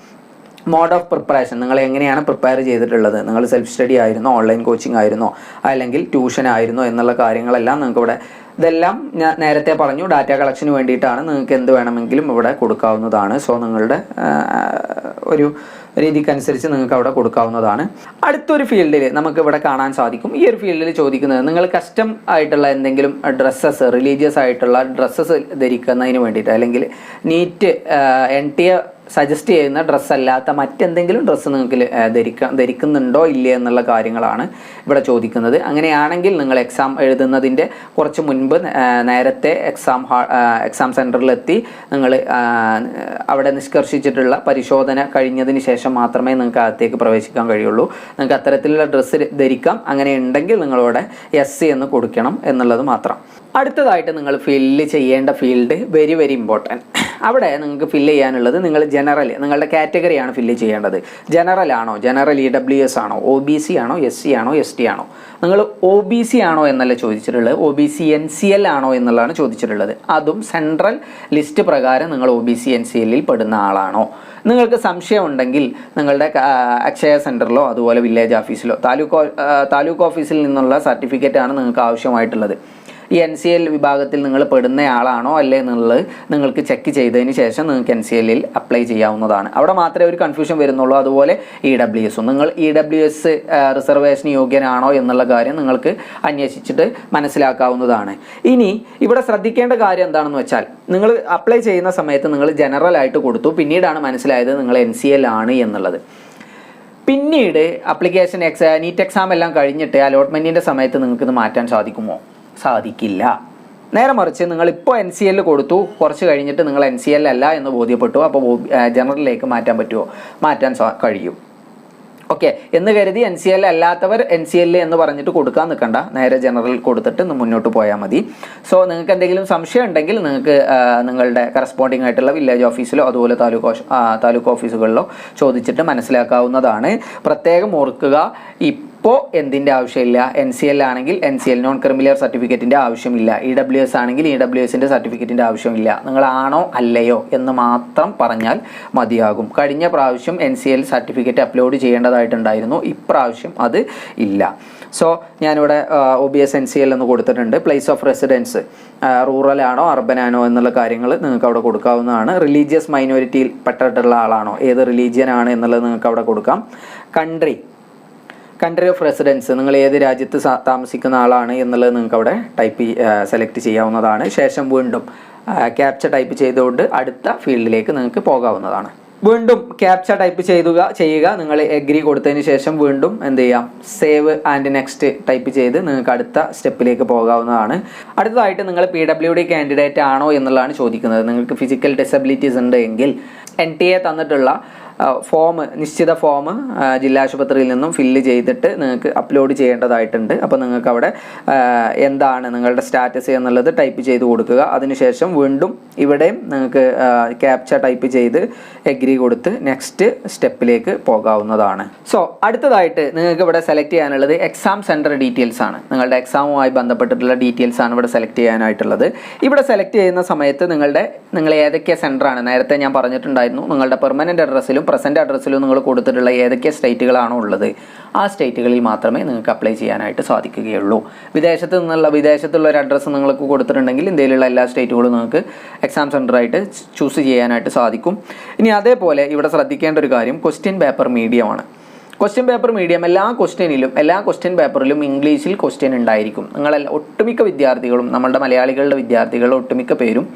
മോഡ് ഓഫ് പ്രിപ്പറേഷൻ, നിങ്ങൾ എങ്ങനെയാണ് പ്രിപ്പയർ ചെയ്തിട്ടുള്ളത്, നിങ്ങൾ സെൽഫ് സ്റ്റഡി ആയിരുന്നോ, ഓൺലൈൻ കോച്ചിങ് ആയിരുന്നോ, അല്ലെങ്കിൽ ട്യൂഷൻ ആയിരുന്നോ എന്നുള്ള കാര്യങ്ങളെല്ലാം നിങ്ങൾക്ക് ഇവിടെ ഇതെല്ലാം ഞാൻ നേരത്തെ പറഞ്ഞു ഡാറ്റ കളക്ഷന് വേണ്ടിയിട്ടാണ്. നിങ്ങൾക്ക് എന്ത് വേണമെങ്കിലും ഇവിടെ കൊടുക്കാവുന്നതാണ്. സോ നിങ്ങളുടെ ഒരു രീതിക്കനുസരിച്ച് നിങ്ങൾക്ക് അവിടെ കൊടുക്കാവുന്നതാണ്. അടുത്തൊരു ഫീൽഡിൽ നമുക്ക് ഇവിടെ കാണാൻ സാധിക്കും. ഈ ഒരു ഫീൽഡിൽ ചോദിക്കുന്നത് നിങ്ങൾ കസ്റ്റം ആയിട്ടുള്ള എന്തെങ്കിലും ഡ്രസ്സസ്, റിലീജിയസ് ആയിട്ടുള്ള ഡ്രസ്സസ് ധരിക്കുന്നതിന് വേണ്ടിയിട്ട്, അല്ലെങ്കിൽ നീറ്റ് NTA സജസ്റ്റ് ചെയ്യുന്ന ഡ്രസ്സ് അല്ലാത്ത മറ്റെന്തെങ്കിലും ഡ്രസ്സ് നിങ്ങൾക്ക് ധരിക്കുന്നുണ്ടോ ഇല്ലേ എന്നുള്ള കാര്യങ്ങളാണ് ഇവിടെ ചോദിക്കുന്നത്. അങ്ങനെയാണെങ്കിൽ നിങ്ങൾ എക്സാം എഴുതുന്നതിൻ്റെ കുറച്ച് മുൻപ് നേരത്തെ എക്സാം സെൻറ്ററിലെത്തി നിങ്ങൾ അവിടെ നിഷ്കർഷിച്ചിട്ടുള്ള പരിശോധന കഴിഞ്ഞതിന് ശേഷം മാത്രമേ നിങ്ങൾക്ക് അകത്തേക്ക് പ്രവേശിക്കാൻ കഴിയുള്ളൂ. നിങ്ങൾക്ക് അത്തരത്തിലുള്ള ഡ്രസ്സ് ധരിക്കാം. അങ്ങനെ ഉണ്ടെങ്കിൽ നിങ്ങളവിടെ SC എന്ന് കൊടുക്കണം എന്നുള്ളത് മാത്രം. അടുത്തതായിട്ട് നിങ്ങൾ ഫില്ല് ചെയ്യേണ്ട ഫീൽഡ് വെരി ഇമ്പോർട്ടൻറ്റ്. അവിടെ നിങ്ങൾക്ക് ഫില്ല് ചെയ്യാനുള്ളത് നിങ്ങൾ ജനറൽ, നിങ്ങളുടെ കാറ്റഗറിയാണ് ഫില്ല് ചെയ്യേണ്ടത്. ജനറൽ ആണോ, ജനറൽ EWS ആണോ, OBC ആണോ, SC ആണോ, ST ആണോ? നിങ്ങൾ OBC ആണോ എന്നല്ല ചോദിച്ചിട്ടുള്ളത്, OBC NCL ആണോ എന്നുള്ളതാണ് ചോദിച്ചിട്ടുള്ളത്. അതും സെൻട്രൽ ലിസ്റ്റ് പ്രകാരം നിങ്ങൾ OBC NCLൽ പെടുന്ന ആളാണോ? നിങ്ങൾക്ക് സംശയം ഉണ്ടെങ്കിൽ നിങ്ങളുടെ അക്ഷയ സെൻറ്ററിലോ അതുപോലെ വില്ലേജ് ഓഫീസിലോ താലൂക്ക് ഓഫീസിൽ നിന്നുള്ള സർട്ടിഫിക്കറ്റാണ് നിങ്ങൾക്ക് ആവശ്യമായിട്ടുള്ളത്. ഈ NCL വിഭാഗത്തിൽ നിങ്ങൾ പെടുന്ന ആളാണോ അല്ലേ എന്നുള്ളത് നിങ്ങൾക്ക് ചെക്ക് ചെയ്തതിന് ശേഷം നിങ്ങൾക്ക് NCLൽ അപ്ലൈ ചെയ്യാവുന്നതാണ്. അവിടെ മാത്രമേ ഒരു കൺഫ്യൂഷൻ വരുന്നുള്ളൂ. അതുപോലെ EWS നിങ്ങൾ EWS റിസർവേഷൻ യോഗ്യനാണോ എന്നുള്ള കാര്യം നിങ്ങൾക്ക് അന്വേഷിച്ചിട്ട് മനസ്സിലാക്കാവുന്നതാണ്. ഇനി ഇവിടെ ശ്രദ്ധിക്കേണ്ട കാര്യം എന്താണെന്ന് വെച്ചാൽ, നിങ്ങൾ അപ്ലൈ ചെയ്യുന്ന സമയത്ത് നിങ്ങൾ ജനറൽ ആയിട്ട് കൊടുത്തു, പിന്നീടാണ് മനസ്സിലായത് നിങ്ങൾ NCL ആണ് എന്നുള്ളത്. പിന്നീട് ആപ്ലിക്കേഷൻ നീറ്റ് എക്സാം എല്ലാം കഴിഞ്ഞിട്ട് അലോട്ട്മെൻറ്റിൻ്റെ സമയത്ത് നിങ്ങൾക്കിത് മാറ്റാൻ സാധിക്കുമോ? സാധിക്കില്ല. നേരെ മറിച്ച് നിങ്ങളിപ്പോൾ NCL കൊടുത്തു, കുറച്ച് കഴിഞ്ഞിട്ട് നിങ്ങൾ NCL അല്ല എന്ന് ബോധ്യപ്പെട്ടു, അപ്പോൾ ജനറലിലേക്ക് മാറ്റാൻ പറ്റുമോ? മാറ്റാൻ കഴിയും. ഓക്കെ എന്ന് കരുതി NCL അല്ലാത്തവർ NCL എന്ന് പറഞ്ഞിട്ട് കൊടുക്കാൻ നിൽക്കണ്ട, നേരെ ജനറൽ കൊടുത്തിട്ട് മുന്നോട്ട് പോയാൽ മതി. സോ നിങ്ങൾക്ക് എന്തെങ്കിലും സംശയം ഉണ്ടെങ്കിൽ നിങ്ങൾക്ക് നിങ്ങളുടെ കറസ്പോണ്ടിങ് ആയിട്ടുള്ള വില്ലേജ് ഓഫീസിലോ അതുപോലെ താലൂക്ക് ഓഫീസുകളിലോ ചോദിച്ചിട്ട് മനസ്സിലാക്കാവുന്നതാണ്. പ്രത്യേകം ഓർക്കുക, ഇപ്പോൾ എന്തിൻ്റെ ആവശ്യമില്ല. NCL ആണെങ്കിൽ NCL നോൺ ക്രിമിനൽ സർട്ടിഫിക്കറ്റിൻ്റെ ആവശ്യമില്ല. EWS ആണെങ്കിൽ EWSൻ്റെ സർട്ടിഫിക്കറ്റിൻ്റെ ആവശ്യമില്ല. നിങ്ങളാണോ അല്ലയോ എന്ന് മാത്രം പറഞ്ഞാൽ മതിയാകും. കഴിഞ്ഞ പ്രാവശ്യം NCL സർട്ടിഫിക്കറ്റ് അപ്ലോഡ് ചെയ്യേണ്ടതായിട്ടുണ്ടായിരുന്നു, ഇപ്രാവശ്യം അത് ഇല്ല. സോ ഞാനിവിടെ OBS NCL എന്ന് കൊടുത്തിട്ടുണ്ട്. പ്ലേസ് ഓഫ് റെസിഡൻസ് റൂറൽ ആണോ അർബൻ ആണോ എന്നുള്ള കാര്യങ്ങൾ നിങ്ങൾക്ക് അവിടെ കൊടുക്കാവുന്നതാണ്. റിലീജിയസ് മൈനോറിറ്റിയിൽ പെട്ടിട്ടുള്ള ആളാണോ, ഏത് റിലീജിയൻ ആണ് എന്നുള്ളത് നിങ്ങൾക്ക് അവിടെ കൊടുക്കാം. കൺട്രി ഓഫ് റെസിഡൻസ്, നിങ്ങൾ ഏത് രാജ്യത്ത് താമസിക്കുന്ന ആളാണ് എന്നുള്ളത് നിങ്ങൾക്ക് അവിടെ സെലക്ട് ചെയ്യാവുന്നതാണ്. ശേഷം വീണ്ടും ക്യാപ്ച ടൈപ്പ് ചെയ്തുകൊണ്ട് അടുത്ത ഫീൽഡിലേക്ക് നിങ്ങൾക്ക് പോകാവുന്നതാണ്. വീണ്ടും ക്യാപ്ച ടൈപ്പ് ചെയ്യുക. നിങ്ങൾ എഗ്രി കൊടുത്തതിന് ശേഷം വീണ്ടും എന്ത് ചെയ്യാം, സേവ് ആൻഡ് നെക്സ്റ്റ് ടൈപ്പ് ചെയ്ത് നിങ്ങൾക്ക് അടുത്ത സ്റ്റെപ്പിലേക്ക് പോകാവുന്നതാണ്. അടുത്തതായിട്ട് നിങ്ങൾ PWD കാൻഡിഡേറ്റ് ആണോ എന്നുള്ളതാണ് ചോദിക്കുന്നത്. നിങ്ങൾക്ക് ഫിസിക്കൽ ഡിസബിലിറ്റീസ് ഉണ്ട് എങ്കിൽ NTA തന്നിട്ടുള്ള നിശ്ചിത ഫോം ജില്ലാ ആശുപത്രിയിൽ നിന്നും ഫില്ല് ചെയ്തിട്ട് നിങ്ങൾക്ക് അപ്ലോഡ് ചെയ്യേണ്ടതായിട്ടുണ്ട്. അപ്പോൾ നിങ്ങൾക്ക് അവിടെ എന്താണ് നിങ്ങളുടെ സ്റ്റാറ്റസ് എന്നുള്ളത് ടൈപ്പ് ചെയ്ത് കൊടുക്കുക. അതിനുശേഷം വീണ്ടും ഇവിടെയും നിങ്ങൾക്ക് ക്യാപ്ച ടൈപ്പ് ചെയ്ത് എഗ്രി കൊടുത്ത് നെക്സ്റ്റ് സ്റ്റെപ്പിലേക്ക് പോകാവുന്നതാണ്. സോ അടുത്തതായിട്ട് നിങ്ങൾക്ക് ഇവിടെ സെലക്ട് ചെയ്യാനുള്ളത് എക്സാം സെൻറ്റർ ഡീറ്റെയിൽസ് ആണ്. നിങ്ങളുടെ എക്സാമുമായി ബന്ധപ്പെട്ടിട്ടുള്ള ഡീറ്റെയിൽസ് ആണ് ഇവിടെ സെലക്ട് ചെയ്യാനായിട്ടുള്ളത്. ഇവിടെ സെലക്ട് ചെയ്യുന്ന സമയത്ത് നിങ്ങൾ ഏതൊക്കെ സെൻറ്ററാണ്, നേരത്തെ ഞാൻ പറഞ്ഞിട്ടുണ്ടായിരുന്നു, നിങ്ങളുടെ പെർമനൻറ്റ് അഡ്രസ്സിലും പ്രസൻറ്റ് അഡ്രസ്സിലും നിങ്ങൾ കൊടുത്തിട്ടുള്ള ഏതൊക്കെ സ്റ്റേറ്റുകളാണോ ഉള്ളത് ആ സ്റ്റേറ്റുകളിൽ മാത്രമേ നിങ്ങൾക്ക് അപ്ലൈ ചെയ്യാനായിട്ട് സാധിക്കുകയുള്ളൂ. വിദേശത്തുള്ള ഒരു അഡ്രസ്സ് നിങ്ങൾക്ക് കൊടുത്തിട്ടുണ്ടെങ്കിൽ ഇന്ത്യയിലുള്ള എല്ലാ സ്റ്റേറ്റുകളും നിങ്ങൾക്ക് എക്സാം സെൻറ്ററായിട്ട് ചൂസ് ചെയ്യാനായിട്ട് സാധിക്കും. ഇനി അതേപോലെ ഇവിടെ ശ്രദ്ധിക്കേണ്ട ഒരു കാര്യം, ക്വസ്റ്റ്യൻ പേപ്പർ മീഡിയമാണ്. ക്വസ്റ്റ്യൻ പേപ്പർ മീഡിയം എല്ലാ ക്വസ്റ്റ്യൻ പേപ്പറിലും ഇംഗ്ലീഷിൽ ക്വസ്റ്റ്യൻ ഉണ്ടായിരിക്കും. ഒട്ടുമിക്ക വിദ്യാർത്ഥികളും, നമ്മളുടെ മലയാളികളുടെ വിദ്യാർത്ഥികളുടെ ഒട്ടുമിക്ക പേരും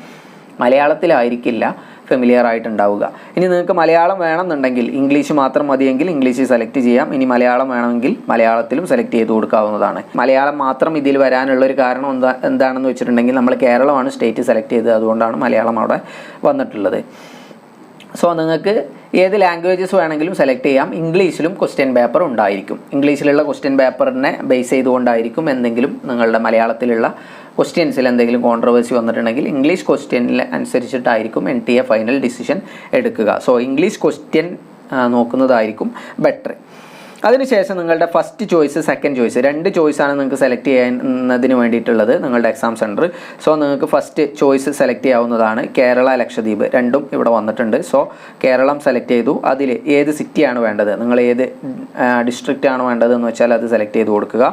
മലയാളത്തിലായിരിക്കില്ല ഫെമിലിയർ ആയിട്ടുണ്ടാവുക. ഇനി നിങ്ങൾക്ക് മലയാളം വേണമെന്നുണ്ടെങ്കിൽ ഇംഗ്ലീഷ് മാത്രം മതിയെങ്കിൽ ഇംഗ്ലീഷ് സെലക്ട് ചെയ്യാം. ഇനി മലയാളം വേണമെങ്കിൽ മലയാളത്തിലും സെലക്ട് ചെയ്ത് കൊടുക്കാവുന്നതാണ്. മലയാളം മാത്രം ഇതിൽ വരാനുള്ള ഒരു കാരണം എന്താണെന്ന് വെച്ചിട്ടുണ്ടെങ്കിൽ നമ്മൾ കേരളമാണ് സ്റ്റേറ്റ് സെലക്ട് ചെയ്തത്, അതുകൊണ്ടാണ് മലയാളം അവിടെ വന്നിട്ടുള്ളത്. സോ നിങ്ങൾക്ക് ഏത് ലാംഗ്വേജസ് വേണമെങ്കിലും സെലക്ട് ചെയ്യാം. ഇംഗ്ലീഷിലും ക്വസ്റ്റ്യൻ പേപ്പർ ഉണ്ടായിരിക്കും. ഇംഗ്ലീഷിലുള്ള ക്വസ്റ്റ്യൻ പേപ്പറിനെ ബേസ് ചെയ്തുകൊണ്ടായിരിക്കും എന്തെങ്കിലും നിങ്ങളുടെ മലയാളത്തിലുള്ള ക്വസ്റ്റ്യൻസിൽ എന്തെങ്കിലും കോൺട്രവേഴ്സി വന്നിട്ടുണ്ടെങ്കിൽ ഇംഗ്ലീഷ് ക്വസ്റ്റ്യനിൽ അനുസരിച്ചിട്ടായിരിക്കും NTA ഫൈനൽ ഡിസിഷൻ എടുക്കുക. സോ ഇംഗ്ലീഷ് ക്വസ്റ്റ്യൻ നോക്കുന്നതായിരിക്കും ബെറ്റർ. അതിനുശേഷം നിങ്ങളുടെ ഫസ്റ്റ് ചോയ്സ് സെക്കൻഡ് ചോയ്സ് 2 ചോയ്സാണ് നിങ്ങൾക്ക് സെലക്ട് ചെയ്യുന്നതിന് വേണ്ടിയിട്ടുള്ളത് നിങ്ങളുടെ എക്സാം സെൻറ്റർ. സോ നിങ്ങൾക്ക് ഫസ്റ്റ് ചോയ്സ് സെലക്ട് ചെയ്യാവുന്നതാണ്. കേരള, ലക്ഷദ്വീപ് രണ്ടും ഇവിടെ വന്നിട്ടുണ്ട്. സോ കേരളം സെലക്ട് ചെയ്തു. അതിൽ ഏത് സിറ്റിയാണ് വേണ്ടത്, നിങ്ങൾ ഏത് ഡിസ്ട്രിക്റ്റ് ആണ് വേണ്ടതെന്ന് വെച്ചാൽ അത് സെലക്ട് ചെയ്ത് കൊടുക്കുക.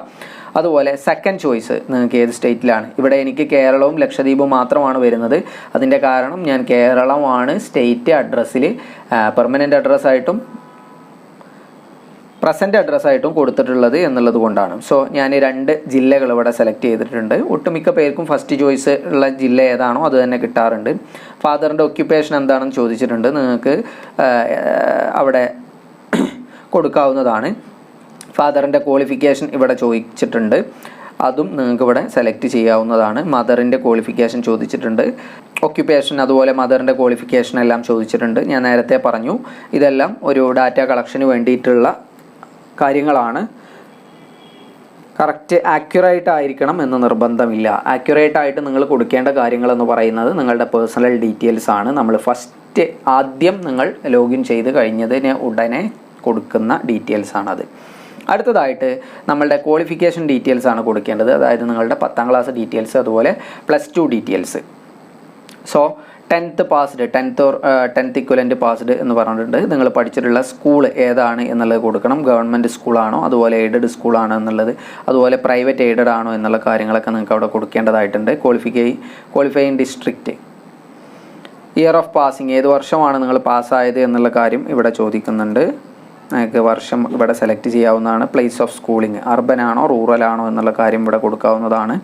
അതുപോലെ സെക്കൻഡ് ചോയ്സ് നിങ്ങൾക്ക് ഏത് സ്റ്റേറ്റിലാണ്. ഇവിടെ എനിക്ക് കേരളവും ലക്ഷദ്വീപും മാത്രമാണ് വരുന്നത്. അതിൻ്റെ കാരണം ഞാൻ കേരളമാണ് സ്റ്റേറ്റ് അഡ്രസ്സിൽ പെർമനൻ്റ് അഡ്രസ്സായിട്ടും പ്രസൻറ്റ് അഡ്രസ്സായിട്ടും കൊടുത്തിട്ടുള്ളത് എന്നുള്ളത് കൊണ്ടാണ്. സോ ഞാൻ 2 ജില്ലകൾ ഇവിടെ സെലക്ട് ചെയ്തിട്ടുണ്ട്. ഒട്ടുമിക്ക പേർക്കും ഫസ്റ്റ് ചോയ്സ് ഉള്ള ജില്ല ഏതാണോ അത് തന്നെ കിട്ടാറുണ്ട്. ഫാദറിൻ്റെ ഒക്യുപ്പേഷൻ എന്താണെന്ന് ചോദിച്ചിട്ടുണ്ട്. നിങ്ങൾക്ക് അവിടെ കൊടുക്കാവുന്നതാണ്. ഫാദറിൻ്റെ ക്വാളിഫിക്കേഷൻ ഇവിടെ ചോദിച്ചിട്ടുണ്ട്. അതും നിങ്ങൾക്ക് ഇവിടെ സെലക്ട് ചെയ്യാവുന്നതാണ്. മദറിൻ്റെ ക്വാളിഫിക്കേഷൻ ചോദിച്ചിട്ടുണ്ട്. ഒക്യുപ്പേഷൻ അതുപോലെ മദറിൻ്റെ ക്വാളിഫിക്കേഷൻ എല്ലാം ചോദിച്ചിട്ടുണ്ട്. ഞാൻ നേരത്തെ പറഞ്ഞു ഇതെല്ലാം ഒരു ഡാറ്റ കളക്ഷന് വേണ്ടിയിട്ടുള്ള കാര്യങ്ങളാണ്. കറക്റ്റ് ആക്യുറേറ്റ് ആയിരിക്കണം എന്ന് നിർബന്ധമില്ല. ആക്യുറേറ്റ് ആയിട്ട് നിങ്ങൾ കൊടുക്കേണ്ട കാര്യങ്ങളെന്ന് പറയുന്നത് നിങ്ങളുടെ പേഴ്സണൽ ഡീറ്റെയിൽസ് ആണ്. നമ്മൾ ആദ്യം നിങ്ങൾ ലോഗിൻ ചെയ്ത് കഴിഞ്ഞതിന് ഉടനെ കൊടുക്കുന്ന ഡീറ്റെയിൽസ് ആണത്. അടുത്തതായിട്ട് നമ്മളുടെ ക്വാളിഫിക്കേഷൻ ഡീറ്റെയിൽസ് ആണ് കൊടുക്കേണ്ടത്. അതായത് നിങ്ങളുടെ 10ാം ക്ലാസ് ഡീറ്റെയിൽസ് അതുപോലെ +2 details. So 10th passed, 10th equivalent passed എന്ന് പറഞ്ഞിട്ടുണ്ട്. നിങ്ങൾ പഠിച്ചിട്ടുള്ള സ്കൂൾ ഏതാണ് എന്നുള്ളത് കൊടുക്കണം. ഗവൺമെൻറ് സ്കൂളാണോ അതുപോലെ എയ്ഡഡ് സ്കൂളാണോ എന്നുള്ളത്, അതുപോലെ പ്രൈവറ്റ് എയ്ഡഡ് ആണോ എന്നുള്ള കാര്യങ്ങളൊക്കെ നിങ്ങൾക്ക് അവിടെ കൊടുക്കേണ്ടതായിട്ടുണ്ട്. Qualifying district, year of passing, ഏത് വർഷമാണ് നിങ്ങൾ പാസ്സായത് എന്നുള്ള കാര്യം ഇവിടെ ചോദിക്കുന്നുണ്ട്. നിങ്ങൾക്ക് വർഷം ഇവിടെ സെലക്ട് ചെയ്യാവുന്നതാണ്. പ്ലേസ് ഓഫ് സ്കൂളിംഗ്, അർബൻ ആണോ റൂറൽ ആണോ എന്നുള്ള കാര്യം ഇവിടെ കൊടുക്കാവുന്നതാണ്.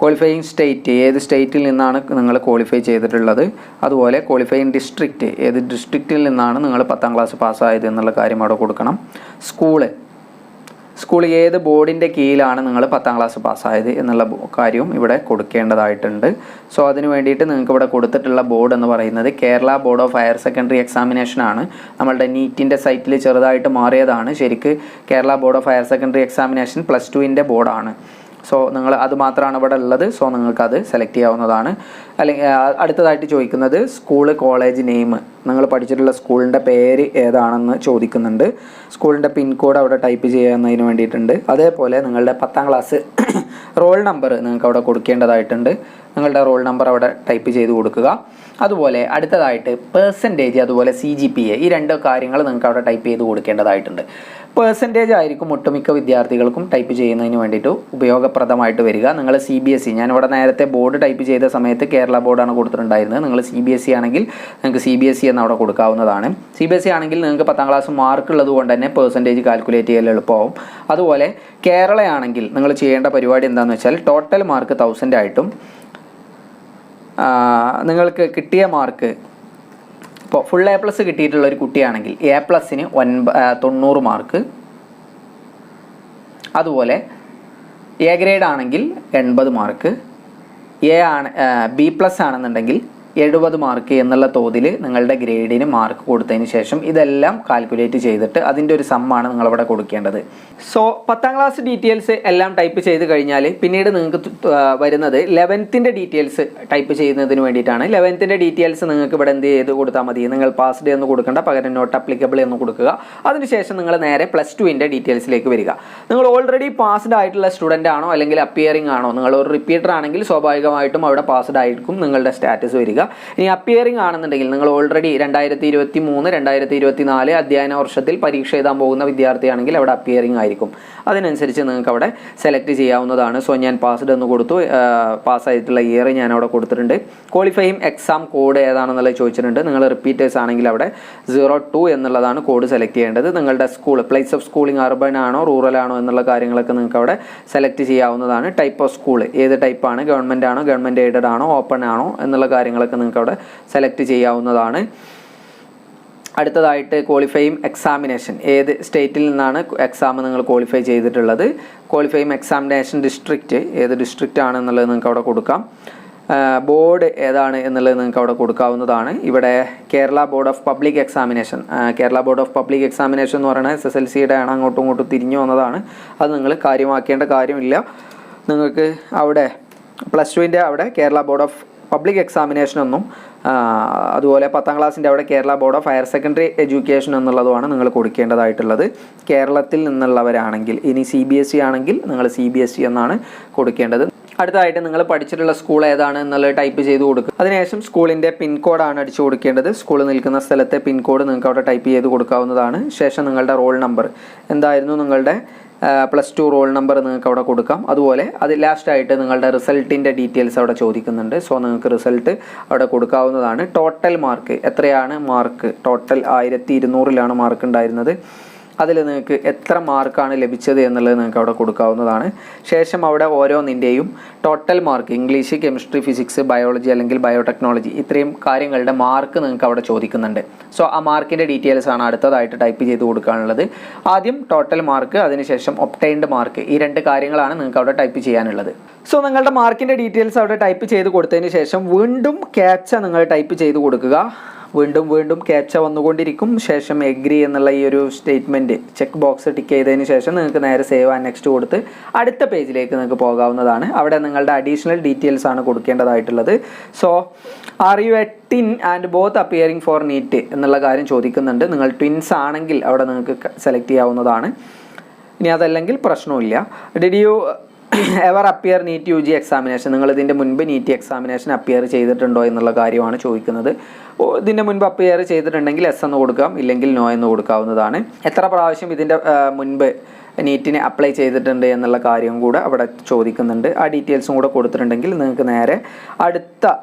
ക്വാളിഫയിങ് സ്റ്റേറ്റ്, ഏത് സ്റ്റേറ്റിൽ നിന്നാണ് നിങ്ങൾ ക്വാളിഫൈ ചെയ്തിട്ടുള്ളത്. അതുപോലെ ക്വാളിഫയിങ് ഡിസ്ട്രിക്റ്റ്, ഏത് ഡിസ്ട്രിക്റ്റിൽ നിന്നാണ് നിങ്ങൾ 10ാം ക്ലാസ് പാസ്സായത് എന്നുള്ള കാര്യം അവിടെ കൊടുക്കണം. സ്കൂൾ ഏത് ബോർഡിൻ്റെ കീഴിലാണ് നിങ്ങൾ 10ാം ക്ലാസ് പാസ്സായത് എന്നുള്ള കാര്യവും ഇവിടെ കൊടുക്കേണ്ടതായിട്ടുണ്ട്. സോ അതിന് വേണ്ടിയിട്ട് നിങ്ങൾക്ക് ഇവിടെ കൊടുത്തിട്ടുള്ള ബോർഡ് എന്ന് പറയുന്നത് Kerala board of higher secondary examination ആണ്. നമ്മളുടെ നീറ്റിൻ്റെ സൈറ്റിൽ ചെറുതായിട്ട് മാറിയതാണ്. ശരിക്ക് Kerala board of higher secondary examination +2ൻ്റെ ബോർഡാണ്. സോ നിങ്ങൾ അത് മാത്രമാണ് ഇവിടെ ഉള്ളത്. സോ നിങ്ങൾക്കത് സെലക്ട് ചെയ്യാവുന്നതാണ്. അല്ലെങ്കിൽ അടുത്തതായിട്ട് ചോദിക്കുന്നത് സ്കൂള് കോളേജ് നെയിം, നിങ്ങൾ പഠിച്ചിട്ടുള്ള സ്കൂളിൻ്റെ പേര് ഏതാണെന്ന് ചോദിക്കുന്നുണ്ട്. സ്കൂളിൻ്റെ പിൻകോഡ് അവിടെ ടൈപ്പ് ചെയ്യുന്നതിന് വേണ്ടിയിട്ടുണ്ട്. അതേപോലെ നിങ്ങളുടെ 10ാം ക്ലാസ് റോൾ നമ്പർ നിങ്ങൾക്ക് അവിടെ കൊടുക്കേണ്ടതായിട്ടുണ്ട്. നിങ്ങളുടെ റോൾ നമ്പർ അവിടെ ടൈപ്പ് ചെയ്ത് കൊടുക്കുക. അതുപോലെ അടുത്തതായിട്ട് പെർസെൻറ്റേജ് അതുപോലെ CGPA, ഈ 2 കാര്യങ്ങൾ നിങ്ങൾക്ക് അവിടെ ടൈപ്പ് ചെയ്ത് കൊടുക്കേണ്ടതായിട്ടുണ്ട്. പെർസെൻറ്റേജ് ആയിരിക്കും ഒട്ടുമിക്ക വിദ്യാർത്ഥികൾക്കും ടൈപ്പ് ചെയ്യുന്നതിന് വേണ്ടിയിട്ട് ഉപയോഗപ്രദമായിട്ട് വരിക. നിങ്ങൾ CBSE, ഞാനിവിടെ നേരത്തെ ബോർഡ് ടൈപ്പ് ചെയ്ത സമയത്ത് കേരള ബോർഡാണ് കൊടുത്തിട്ടുണ്ടായിരുന്നത്. നിങ്ങൾ CBSE ആണെങ്കിൽ നിങ്ങൾക്ക് CBSE എന്ന് അവിടെ കൊടുക്കാവുന്നതാണ്. CBSE ആണെങ്കിൽ നിങ്ങൾക്ക് 10ാം ക്ലാസ് മാർക്ക് ഉള്ളത് കൊണ്ട് തന്നെ പെർസെൻറ്റേജ് കാൽക്കുലേറ്റ് ചെയ്യാൻ എളുപ്പമാവും. അതുപോലെ കേരളയാണെങ്കിൽ നിങ്ങൾ ചെയ്യേണ്ട പരിപാടി എന്താണെന്ന് വെച്ചാൽ ടോട്ടൽ മാർക്ക് 1000 ആയിട്ടും നിങ്ങൾക്ക് കിട്ടിയ മാർക്ക്, ഇപ്പോൾ ഫുൾ A+ കിട്ടിയിട്ടുള്ള ഒരു കുട്ടിയാണെങ്കിൽ A+ന് 90 മാർക്ക്, അതുപോലെ A ഗ്രേഡ് ആണെങ്കിൽ 80 മാർക്ക്, B+ ആണെന്നുണ്ടെങ്കിൽ 70 മാർക്ക് എന്നുള്ള തോതിൽ നിങ്ങളുടെ ഗ്രേഡിന് മാർക്ക് കൊടുത്തതിന് ശേഷം ഇതെല്ലാം കാൽക്കുലേറ്റ് ചെയ്തിട്ട് അതിൻ്റെ ഒരു സമ്മാണ് നിങ്ങളിവിടെ കൊടുക്കേണ്ടത്. സോ 10ാം ക്ലാസ് ഡീറ്റെയിൽസ് എല്ലാം ടൈപ്പ് ചെയ്ത് കഴിഞ്ഞാൽ പിന്നീട് നിങ്ങൾക്ക് വരുന്നത് 11th ഡീറ്റെയിൽസ് ടൈപ്പ് ചെയ്യുന്നതിന് വേണ്ടിയിട്ടാണ്. 11th ഡീറ്റെയിൽസ് നിങ്ങൾക്ക് ഇവിടെ എന്ത് ചെയ്ത് കൊടുത്താൽ മതി, നിങ്ങൾ പാസ്ഡ് എന്ന് കൊടുക്കേണ്ട, പകരം നോട്ട് അപ്ലിക്കബിൾ എന്ന് കൊടുക്കുക. അതിനുശേഷം നിങ്ങൾ നേരെ +2ൻ്റെ ഡീറ്റെയിൽസിലേക്ക് വരിക. നിങ്ങൾ ഓൾറെഡി പാസ്ഡ് ആയിട്ടുള്ള സ്റ്റുഡൻ്റ് ആണോ അല്ലെങ്കിൽ അപ്പിയറിംഗ് ആണോ, നിങ്ങൾ ഒരു റിപ്പീറ്റർ ആണെങ്കിൽ സ്വാഭാവികമായിട്ടും അവിടെ പാസ്ഡ് ആയിരിക്കും നിങ്ങളുടെ സ്റ്റാറ്റസ് വരിക. ഇനി അപ്പിയറിംഗ് ആണെന്നുണ്ടെങ്കിൽ നിങ്ങൾ ഓൾറെഡി 2023, 2024 അധ്യയന വർഷത്തിൽ പരീക്ഷ എഴുതാൻ പോകുന്ന വിദ്യാർത്ഥിയാണെങ്കിൽ അവിടെ അപ്പിയറിംഗ് ആയിരിക്കും. അതിനനുസരിച്ച് നിങ്ങൾക്ക് അവിടെ സെലക്ട് ചെയ്യാവുന്നതാണ്. സോ ഞാൻ പാസ്ഡ് എന്ന് കൊടുത്തു, പാസ്സായിട്ടുള്ള ഇയർ ഞാൻ അവിടെ കൊടുത്തിട്ടുണ്ട്. ക്വാളിഫയിങ് എക്സാം കോഡ് ഏതാണെന്നുള്ളത് ചോദിച്ചിട്ടുണ്ട്. നിങ്ങൾ റിപ്പീറ്റേഴ്സ് ആണെങ്കിൽ അവിടെ 02 എന്നുള്ളതാണ് കോഡ് സെലക്ട് ചെയ്യേണ്ടത്. നിങ്ങളുടെ school, place of schooling urban ആണോ റൂറൽ ആണോ എന്നുള്ള കാര്യങ്ങളൊക്കെ നിങ്ങൾക്ക് അവിടെ സെലക്ട് ചെയ്യാവുന്നതാണ്. ടൈപ്പ് ഓഫ് സ്കൂൾ, ഏത് ടൈപ്പാണ്, ഗവൺമെൻറ് ആണോ ഗവൺമെൻറ് എയ്ഡഡ് ആണോ ഓപ്പൺ ആണോ എന്നുള്ള കാര്യങ്ങളൊക്കെ നിങ്ങൾക്ക് അവിടെ സെലക്ട് ചെയ്യാവുന്നതാണ്. അടുത്തതായിട്ട് ക്വാളിഫയിങ് എക്സാമിനേഷൻ, ഏത് സ്റ്റേറ്റിൽ നിന്നാണ് എക്സാം നിങ്ങൾ ക്വാളിഫൈ ചെയ്തിട്ടുള്ളത്. ക്വാളിഫയിങ് എക്സാമിനേഷൻ ഡിസ്ട്രിക്റ്റ്, ഏത് ഡിസ്ട്രിക്റ്റ് ആണെന്നുള്ളത് നിങ്ങൾക്ക് അവിടെ കൊടുക്കാം. ബോർഡ് ഏതാണ് എന്നുള്ളത് നിങ്ങൾക്ക് അവിടെ കൊടുക്കാവുന്നതാണ്. ഇവിടെ Kerala board of public examination, Kerala board of public examination എന്ന് പറയുന്നത് SSLCയുടെ ആണ്, അങ്ങോട്ടും ഇങ്ങോട്ടും തിരിഞ്ഞു വന്നതാണ്. അത് നിങ്ങൾ കാര്യമാക്കേണ്ട കാര്യമില്ല. നിങ്ങൾക്ക് അവിടെ +2ൻ്റെ അവിടെ Kerala board of public examination എന്നും അതുപോലെ 10ാം ക്ലാസ്സിൻ്റെ അവിടെ Kerala board of higher secondary education എന്നുള്ളതുമാണ് നിങ്ങൾ കൊടുക്കേണ്ടതായിട്ടുള്ളത്. കേരളത്തിൽ നിന്നുള്ളവരാണെങ്കിൽ, ഇനി CBSE ആണെങ്കിൽ നിങ്ങൾ CBSE എന്നാണ് കൊടുക്കേണ്ടത്. അടുത്തതായിട്ട് നിങ്ങൾ പഠിച്ചിട്ടുള്ള സ്കൂൾ ഏതാണ് എന്നുള്ളത് ടൈപ്പ് ചെയ്ത് കൊടുക്കുക. അതിനുശേഷം സ്കൂളിൻ്റെ പിൻകോഡാണ് അടിച്ചു കൊടുക്കേണ്ടത്. സ്കൂൾ നിൽക്കുന്ന സ്ഥലത്തെ പിൻകോഡ് നിങ്ങൾക്ക് അവിടെ ടൈപ്പ് ചെയ്ത് കൊടുക്കാവുന്നതാണ്. ശേഷം നിങ്ങളുടെ റോൾ നമ്പർ എന്തായിരുന്നു, നിങ്ങളുടെ +2 റോൾ നമ്പർ നിങ്ങൾക്ക് അവിടെ കൊടുക്കാം. അതുപോലെ അത് ലാസ്റ്റായിട്ട് നിങ്ങളുടെ റിസൾട്ടിൻ്റെ ഡീറ്റെയിൽസ് അവിടെ ചോദിക്കുന്നുണ്ട്. സോ നിങ്ങൾക്ക് റിസൾട്ട് അവിടെ കൊടുക്കാവുന്നതാണ്. ടോട്ടൽ മാർക്ക് എത്രയാണ്, മാർക്ക് ടോട്ടൽ 1200 മാർക്ക് ഉണ്ടായിരുന്നത്. അതിൽ നിങ്ങൾക്ക് എത്ര മാർക്കാണ് ലഭിച്ചത് എന്നുള്ളത് നിങ്ങൾക്ക് അവിടെ കൊടുക്കാവുന്നതാണ്. ശേഷം അവിടെ ഓരോന്നിൻ്റെയും total mark, English, chemistry, physics, biology അല്ലെങ്കിൽ ബയോടെക്നോളജി, ഇത്രയും കാര്യങ്ങളുടെ മാർക്ക് നിങ്ങൾക്ക് അവിടെ ചോദിക്കുന്നുണ്ട്. സോ ആ മാർക്കിൻ്റെ ഡീറ്റെയിൽസ് ആണ് അടുത്തതായിട്ട് ടൈപ്പ് ചെയ്ത് കൊടുക്കാനുള്ളത്. ആദ്യം ടോട്ടൽ മാർക്ക്, അതിനുശേഷം ഒബ്റ്റൈൻഡ് മാർക്ക്, ഈ 2 കാര്യങ്ങളാണ് നിങ്ങൾക്ക് അവിടെ ടൈപ്പ് ചെയ്യാനുള്ളത്. സോ നിങ്ങളുടെ മാർക്കിൻ്റെ ഡീറ്റെയിൽസ് അവിടെ ടൈപ്പ് ചെയ്ത് കൊടുത്തതിന് ശേഷം വീണ്ടും ക്യാപ്ച നിങ്ങൾ ടൈപ്പ് ചെയ്ത് കൊടുക്കുക. വീണ്ടും ക്യാപ്ച വന്നുകൊണ്ടിരിക്കും. ശേഷം എഗ്രി എന്നുള്ള ഈ ഒരു സ്റ്റേറ്റ്മെൻറ്റ് ചെക്ക് ബോക്സ് ടിക്ക് ചെയ്തതിന് ശേഷം നിങ്ങൾക്ക് നേരെ സേവ് ആൻഡ് നെക്സ്റ്റ് കൊടുത്ത് അടുത്ത പേജിലേക്ക് നിങ്ങൾക്ക് പോകാവുന്നതാണ്. അവിടെ നിങ്ങളുടെ അഡീഷണൽ ഡീറ്റെയിൽസ് ആണ് കൊടുക്കേണ്ടതായിട്ടുള്ളത്. So are you a twin and both appearing for NEET എന്നുള്ള കാര്യം ചോദിക്കുന്നുണ്ട്. നിങ്ങൾ ട്വിൻസ് ആണെങ്കിൽ അവിടെ നിങ്ങൾക്ക് സെലക്ട് ചെയ്യാവുന്നതാണ്. ഇനി അതല്ലെങ്കിൽ പ്രശ്നമില്ല. Did you ever appear NEET UG examination, നിങ്ങൾ ഇതിൻ്റെ മുൻപ് നീറ്റ് എക്സാമിനേഷൻ അപ്പിയർ ചെയ്തിട്ടുണ്ടോ എന്നുള്ള കാര്യമാണ് ചോദിക്കുന്നത്. ഇതിൻ്റെ മുൻപ് അപ്പിയർ ചെയ്തിട്ടുണ്ടെങ്കിൽ എസ് എന്ന് കൊടുക്കാം, ഇല്ലെങ്കിൽ നോ എന്ന് കൊടുക്കാവുന്നതാണ്. എത്ര പ്രാവശ്യം ഇതിൻ്റെ മുൻപ് നീറ്റിന് അപ്ലൈ ചെയ്തിട്ടുണ്ട് എന്നുള്ള കാര്യം കൂടെ അവിടെ ചോദിക്കുന്നുണ്ട്. ആ ഡീറ്റെയിൽസും കൂടെ കൊടുത്തിട്ടുണ്ടെങ്കിൽ നിങ്ങൾക്ക് നേരെ അടുത്ത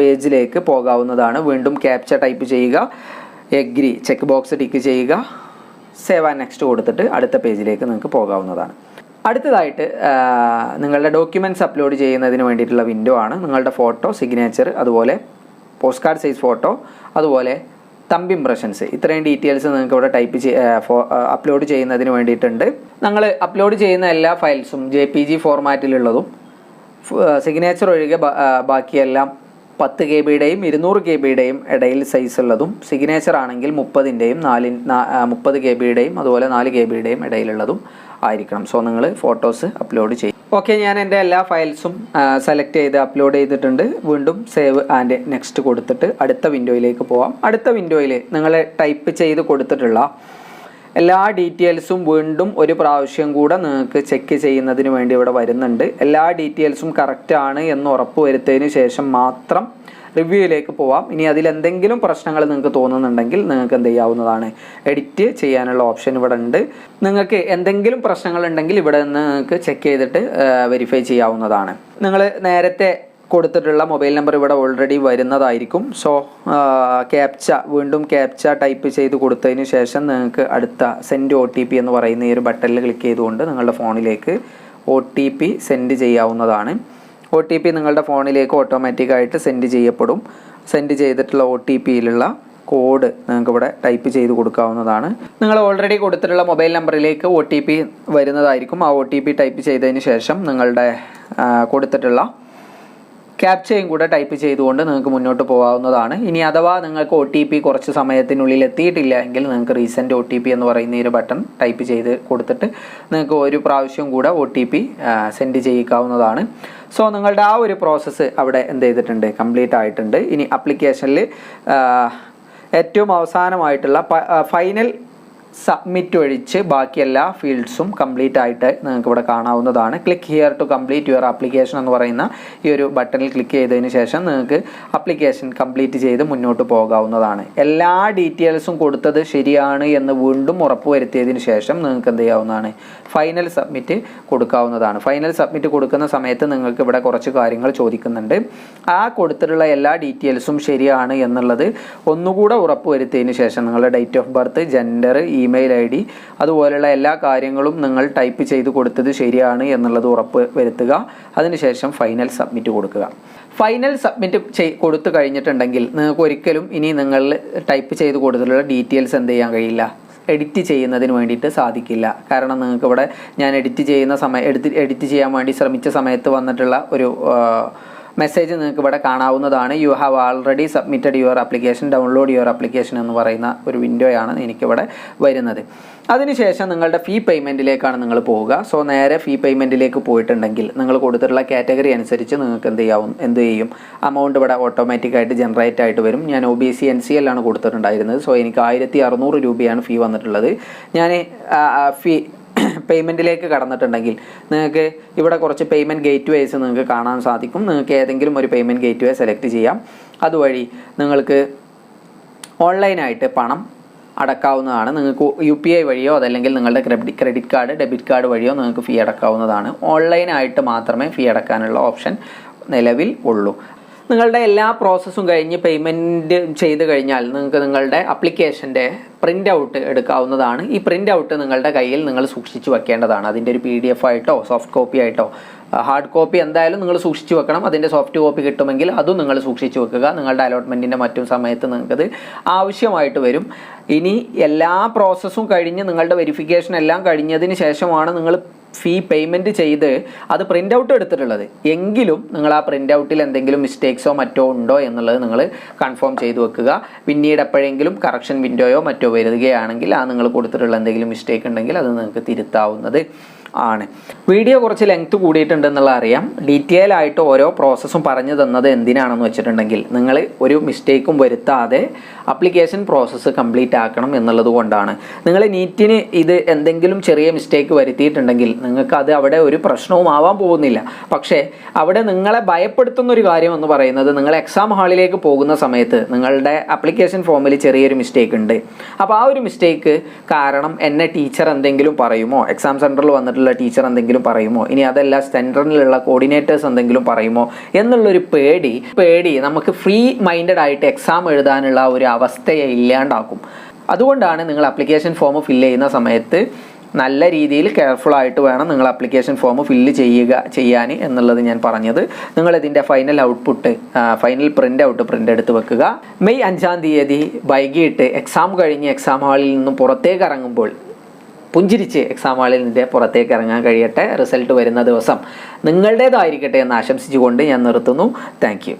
പേജിലേക്ക് പോകാവുന്നതാണ്. വീണ്ടും ക്യാപ്ച ടൈപ്പ് ചെയ്യുക, എഗ്രി ചെക്ക് ബോക്സ് ടിക്ക് ചെയ്യുക, സേവ് ആൻഡ് നെക്സ്റ്റ് കൊടുത്തിട്ട് അടുത്ത പേജിലേക്ക് നിങ്ങൾക്ക് പോകാവുന്നതാണ്. അടുത്തതായിട്ട് നിങ്ങളുടെ ഡോക്യുമെൻറ്റ്സ് അപ്ലോഡ് ചെയ്യുന്നതിന് വേണ്ടിയിട്ടുള്ള വിൻഡോ ആണ്. നിങ്ങളുടെ ഫോട്ടോ, സിഗ്നേച്ചർ, അതുപോലെ പോസ്റ്റ് കാർഡ് സൈസ് ഫോട്ടോ, അതുപോലെ തമ്പ് ഇംപ്രഷൻസ്, ഇത്രയും ഡീറ്റെയിൽസ് നിങ്ങൾക്ക് ഇവിടെ അപ്ലോഡ് ചെയ്യുന്നതിന് വേണ്ടിയിട്ടുണ്ട്. നിങ്ങൾ അപ്ലോഡ് ചെയ്യുന്ന എല്ലാ ഫയൽസും JPG ഫോർമാറ്റിലുള്ളതും, സിഗ്നേച്ചർ ഒഴികെ ബാക്കിയെല്ലാം 10 KB-യുടെയും 200 KB-യുടെയും ഇടയിൽ സൈസ് ഉള്ളതും, സിഗ്നേച്ചർ ആണെങ്കിൽ 30-ൻ്റെയും 30 KB-യുടെയും അതുപോലെ 4 KB-യുടെയും ഇടയിലുള്ളതും ആയിരിക്കണം. സോ നിങ്ങൾ ഫോട്ടോസ് അപ്ലോഡ് ചെയ്യും. ഓക്കെ, ഞാൻ എൻ്റെ എല്ലാ ഫയൽസും സെലക്ട് ചെയ്ത് അപ്ലോഡ് ചെയ്തിട്ടുണ്ട്. വീണ്ടും സേവ് ആൻഡ് നെക്സ്റ്റ് കൊടുത്തിട്ട് അടുത്ത വിൻഡോയിലേക്ക് പോവാം. അടുത്ത വിൻഡോയിൽ നിങ്ങൾ ടൈപ്പ് ചെയ്ത് കൊടുത്തിട്ടുള്ള എല്ലാ ഡീറ്റെയിൽസും വീണ്ടും ഒരു പ്രാവശ്യം കൂടെ നിങ്ങൾക്ക് ചെക്ക് ചെയ്യുന്നതിന് വേണ്ടി ഇവിടെ വരുന്നുണ്ട്. എല്ലാ ഡീറ്റെയിൽസും കറക്റ്റാണ് എന്ന് ഉറപ്പ് വരുത്തിയതിന് ശേഷം മാത്രം റിവ്യൂയിലേക്ക് പോവാം. ഇനി അതിലെന്തെങ്കിലും പ്രശ്നങ്ങൾ നിങ്ങൾക്ക് തോന്നുന്നുണ്ടെങ്കിൽ നിങ്ങൾക്ക് എന്ത് ചെയ്യാവുന്നതാണ്, എഡിറ്റ് ചെയ്യാനുള്ള ഓപ്ഷൻ ഇവിടെ ഉണ്ട്. നിങ്ങൾക്ക് എന്തെങ്കിലും പ്രശ്നങ്ങളുണ്ടെങ്കിൽ ഇവിടെ നിന്ന് നിങ്ങൾക്ക് ചെക്ക് ചെയ്തിട്ട് വെരിഫൈ ചെയ്യാവുന്നതാണ്. നിങ്ങൾ നേരത്തെ കൊടുത്തിട്ടുള്ള മൊബൈൽ നമ്പർ ഇവിടെ ഓൾറെഡി വരുന്നതായിരിക്കും. സോ വീണ്ടും ക്യാപ്ച ടൈപ്പ് ചെയ്ത് കൊടുത്തതിന് ശേഷം നിങ്ങൾക്ക് അടുത്ത സെൻഡ് OTP എന്ന് പറയുന്ന ഈ ഒരു ബട്ടണിൽ ക്ലിക്ക് ചെയ്തുകൊണ്ട് നിങ്ങളുടെ ഫോണിലേക്ക് OTP സെൻഡ് ചെയ്യാവുന്നതാണ്. OTP നിങ്ങളുടെ ഫോണിലേക്ക് ഓട്ടോമാറ്റിക്കായിട്ട് സെൻഡ് ചെയ്യപ്പെടും. സെൻഡ് ചെയ്തിട്ടുള്ള OTPയിലുള്ള കോഡ് നിങ്ങൾക്ക് ഇവിടെ ടൈപ്പ് ചെയ്ത് കൊടുക്കാവുന്നതാണ്. നിങ്ങൾ ഓൾറെഡി കൊടുത്തിട്ടുള്ള മൊബൈൽ നമ്പറിലേക്ക് OTP വരുന്നതായിരിക്കും. ആ OTP ടൈപ്പ് ചെയ്തതിന് ശേഷം നിങ്ങളുടെ കൊടുത്തിട്ടുള്ള ക്യാപ്ചയും കൂടെ ടൈപ്പ് ചെയ്തുകൊണ്ട് നിങ്ങൾക്ക് മുന്നോട്ട് പോകാവുന്നതാണ്. ഇനി അഥവാ നിങ്ങൾക്ക് OTP കുറച്ച് സമയത്തിനുള്ളിൽ എത്തിയിട്ടില്ല എങ്കിൽ നിങ്ങൾക്ക് റീസെൻറ്റ് OTP എന്ന് പറയുന്ന ഈ ഒരു ബട്ടൺ ടൈപ്പ് ചെയ്ത് കൊടുത്തിട്ട് നിങ്ങൾക്ക് ഒരു പ്രാവശ്യം കൂടെ OTP സെൻഡ് ചെയ്യിക്കാവുന്നതാണ്. സോ നിങ്ങളുടെ ആ ഒരു പ്രോസസ്സ് അവിടെ എന്ത് ചെയ്തിട്ടുണ്ട്, കംപ്ലീറ്റ് ആയിട്ടുണ്ട്. ഇനി ആപ്ലിക്കേഷനിൽ ഏറ്റവും അവസാനമായിട്ടുള്ള ഫൈനൽ സബ്മിറ്റ് ഒഴിച്ച് ബാക്കി എല്ലാ ഫീൽഡ്സും കംപ്ലീറ്റ് ആയിട്ട് നിങ്ങൾക്ക് ഇവിടെ കാണാവുന്നതാണ്. Click here to complete your application എന്ന് പറയുന്ന ഈ ഒരു ബട്ടണിൽ ക്ലിക്ക് ചെയ്തതിന് ശേഷം നിങ്ങൾക്ക് ആപ്ലിക്കേഷൻ കംപ്ലീറ്റ് ചെയ്ത് മുന്നോട്ട് പോകാവുന്നതാണ്. എല്ലാ ഡീറ്റെയിൽസും കൊടുത്തത് ശരിയാണ് എന്ന് വീണ്ടും ഉറപ്പുവരുത്തിയതിന് ശേഷം നിങ്ങൾക്ക് എന്ത് ചെയ്യാവുന്നതാണ്, ഫൈനൽ സബ്മിറ്റ് കൊടുക്കാവുന്നതാണ്. ഫൈനൽ സബ്മിറ്റ് കൊടുക്കുന്ന സമയത്ത് നിങ്ങൾക്ക് ഇവിടെ കുറച്ച് കാര്യങ്ങൾ ചോദിക്കുന്നുണ്ട്. ആ കൊടുത്തിട്ടുള്ള എല്ലാ ഡീറ്റെയിൽസും ശരിയാണ് എന്നുള്ളത് ഒന്നുകൂടെ ഉറപ്പുവരുത്തിയതിന് ശേഷം നിങ്ങളുടെ date of birth, gender, email ID അതുപോലെയുള്ള എല്ലാ കാര്യങ്ങളും നിങ്ങൾ ടൈപ്പ് ചെയ്ത് കൊടുത്തത് ശരിയാണ് എന്നുള്ളത് ഉറപ്പ് വരുത്തുക. അതിനുശേഷം ഫൈനൽ സബ്മിറ്റ് കൊടുക്കുക. ഫൈനൽ സബ്മിറ്റ് കൊടുത്തു കഴിഞ്ഞിട്ടുണ്ടെങ്കിൽ നിങ്ങൾക്ക് ഒരിക്കലും ഇനി നിങ്ങൾ ടൈപ്പ് ചെയ്ത് കൊടുത്തിട്ടുള്ള ഡീറ്റെയിൽസ് എന്ത് ചെയ്യാൻ കഴിയില്ല, എഡിറ്റ് ചെയ്യുന്നതിന് വേണ്ടിയിട്ട് സാധിക്കില്ല. കാരണം നിങ്ങൾക്ക് ഇവിടെ ഞാൻ എഡിറ്റ് ചെയ്യാൻ വേണ്ടി ശ്രമിച്ച സമയത്ത് വന്നിട്ടുള്ള ഒരു മെസ്സേജ് നിങ്ങൾക്ക് ഇവിടെ കാണാവുന്നതാണ്. You have already submitted your application, download your application എന്ന് പറയുന്ന ഒരു വിൻഡോയാണ് എനിക്കിവിടെ വരുന്നത്. അതിനുശേഷം നിങ്ങളുടെ ഫീ പേയ്മെൻറ്റിലേക്കാണ് നിങ്ങൾ പോവുക. സോ നേരെ ഫീ പേയ്മെൻറ്റിലേക്ക് പോയിട്ടുണ്ടെങ്കിൽ നിങ്ങൾ കൊടുത്തിട്ടുള്ള കാറ്റഗറി അനുസരിച്ച് നിങ്ങൾക്ക് എന്ത് ചെയ്യും എമൗണ്ട് ഇവിടെ ഓട്ടോമാറ്റിക്കായിട്ട് ജനറേറ്റ് ആയിട്ട് വരും. ഞാൻ OBC NCL ആണ് കൊടുത്തിട്ടുണ്ടായിരുന്നത്. സോ എനിക്ക് 1600 രൂപയാണ് ഫീ വന്നിട്ടുള്ളത്. ഞാൻ ഫീ പേയ്മെൻറ്റിലേക്ക് കടന്നിട്ടുണ്ടെങ്കിൽ നിങ്ങൾക്ക് ഇവിടെ കുറച്ച് പേയ്മെൻറ്റ് ഗേറ്റ് വേസ് നിങ്ങൾക്ക് കാണാൻ സാധിക്കും. നിങ്ങൾക്ക് ഏതെങ്കിലും ഒരു പേയ്മെൻറ്റ് ഗേറ്റ് വേ സെലക്ട് ചെയ്യാം. അതുവഴി നിങ്ങൾക്ക് ഓൺലൈനായിട്ട് പണം അടക്കാവുന്നതാണ്. നിങ്ങൾക്ക് UPI വഴിയോ അതല്ലെങ്കിൽ നിങ്ങളുടെ ക്രെഡിറ്റ് കാർഡ്, ഡെബിറ്റ് കാർഡ് വഴിയോ നിങ്ങൾക്ക് ഫീ അടക്കാവുന്നതാണ്. ഓൺലൈനായിട്ട് മാത്രമേ ഫീ അടക്കാനുള്ള ഓപ്ഷൻ നിലവിൽ ഉള്ളൂ. നിങ്ങളുടെ എല്ലാ പ്രോസസ്സും കഴിഞ്ഞ് പേയ്മെൻറ്റ് ചെയ്ത് കഴിഞ്ഞാൽ നിങ്ങൾക്ക് നിങ്ങളുടെ ആപ്ലിക്കേഷൻ്റെ പ്രിൻ്റ് ഔട്ട് എടുക്കാവുന്നതാണ്. ഈ പ്രിൻ്റ് ഔട്ട് നിങ്ങളുടെ കയ്യിൽ നിങ്ങൾ സൂക്ഷിച്ചു വെക്കേണ്ടതാണ്. അതിൻ്റെ ഒരു PDF ആയിട്ടോ സോഫ്റ്റ് കോപ്പി ആയിട്ടോ, ഹാർഡ് കോപ്പി എന്തായാലും നിങ്ങൾ സൂക്ഷിച്ചു വെക്കണം. അതിൻ്റെ സോഫ്റ്റ് കോപ്പി കിട്ടുമെങ്കിൽ അതും നിങ്ങൾ സൂക്ഷിച്ചു വെക്കുക. നിങ്ങളുടെ അലോട്ട്മെൻറ്റിൻ്റെ മറ്റും സമയത്ത് നിങ്ങൾക്കത് ആവശ്യമായിട്ട് വരും. ഇനി എല്ലാ പ്രോസസ്സും കഴിഞ്ഞ് നിങ്ങളുടെ വെരിഫിക്കേഷൻ എല്ലാം കഴിഞ്ഞതിന് ശേഷമാണ് നിങ്ങൾ ഫീ പേയ്മെൻറ്റ് ചെയ്ത് അത് പ്രിൻ്റ് ഔട്ട് എടുത്തിട്ടുള്ളത് എങ്കിലും നിങ്ങൾ ആ പ്രിൻ്റ് ഔട്ടിൽ എന്തെങ്കിലും മിസ്റ്റേക്സോ മറ്റോ ഉണ്ടോ എന്നുള്ളത് നിങ്ങൾ കൺഫേം ചെയ്ത് വെക്കുക. പിന്നീട് എപ്പോഴെങ്കിലും കറക്ഷൻ വിൻഡോയോ മറ്റോ വരികയാണെങ്കിൽ ആ നിങ്ങൾ കൊടുത്തിട്ടുള്ള എന്തെങ്കിലും മിസ്റ്റേക്ക് ഉണ്ടെങ്കിൽ അത് നിങ്ങൾക്ക് തിരുത്താവുന്നത് ആണ്. വീഡിയോ കുറച്ച് ലെങ്ത് കൂടിയിട്ടുണ്ടെന്നുള്ള അറിയാം. ഡീറ്റെയിൽ ആയിട്ട് ഓരോ പ്രോസസ്സും പറഞ്ഞു തന്നത് എന്തിനാണെന്ന് വെച്ചിട്ടുണ്ടെങ്കിൽ നിങ്ങൾ ഒരു മിസ്റ്റേക്കും വരുത്താതെ ആപ്ലിക്കേഷൻ പ്രോസസ്സ് കംപ്ലീറ്റ് ആക്കണം എന്നുള്ളത് കൊണ്ടാണ്. നിങ്ങൾ നീറ്റിന് ഇത് എന്തെങ്കിലും ചെറിയ മിസ്റ്റേക്ക് വരുത്തിയിട്ടുണ്ടെങ്കിൽ നിങ്ങൾക്ക് അത് അവിടെ ഒരു പ്രശ്നവും ആവാൻ പോകുന്നില്ല. പക്ഷേ അവിടെ നിങ്ങളെ ഭയപ്പെടുത്തുന്ന ഒരു കാര്യം എന്ന് പറയുന്നത് നിങ്ങൾ എക്സാം ഹാളിലേക്ക് പോകുന്ന സമയത്ത് നിങ്ങളുടെ ആപ്ലിക്കേഷൻ ഫോമിൽ ചെറിയൊരു മിസ്റ്റേക്ക് ഉണ്ട്. അപ്പോൾ ആ ഒരു മിസ്റ്റേക്ക് കാരണം എന്നെ ടീച്ചർ എന്തെങ്കിലും പറയുമോ, എക്സാം സെൻറ്ററിൽ വന്നിട്ടുള്ള ടീച്ചർ എന്തെങ്കിലും പറയുമോ, ഇനി അതല്ല സെൻറ്ററിലുള്ള കോർഡിനേറ്റേഴ്സ് എന്തെങ്കിലും പറയുമോ എന്നുള്ളൊരു പേടി നമുക്ക് ഫ്രീ മൈൻഡഡ് ആയിട്ട് എക്സാം എഴുതാനുള്ള ഒരു അവസ്ഥയെ ഇല്ലാണ്ടാക്കും. അതുകൊണ്ടാണ് നിങ്ങൾ ആപ്ലിക്കേഷൻ ഫോം ഫില്ല് ചെയ്യുന്ന സമയത്ത് നല്ല രീതിയിൽ കെയർഫുൾ ആയിട്ട് വേണം നിങ്ങൾ ആപ്ലിക്കേഷൻ ഫോം ഫില്ല് ചെയ്യാൻ എന്നുള്ളത് ഞാൻ പറഞ്ഞത്. നിങ്ങളിതിൻ്റെ ഫൈനൽ പ്രിൻ്റ് എടുത്ത് വെക്കുക. മെയ് 5-ാം തീയതി വൈകിട്ട് എക്സാം കഴിഞ്ഞ് എക്സാം ഹാളിൽ നിന്നും പുറത്തേക്ക് ഇറങ്ങുമ്പോൾ പുഞ്ചിരിച്ച് എക്സാം ഹാളിൽ നിന്ന് പുറത്തേക്ക് ഇറങ്ങാൻ കഴിയട്ടെ. റിസൾട്ട് വരുന്ന ദിവസം നിങ്ങളുടേതായിരിക്കട്ടെ എന്ന് ആശംസിച്ചുകൊണ്ട് ഞാൻ നിർത്തുന്നു. Thank you.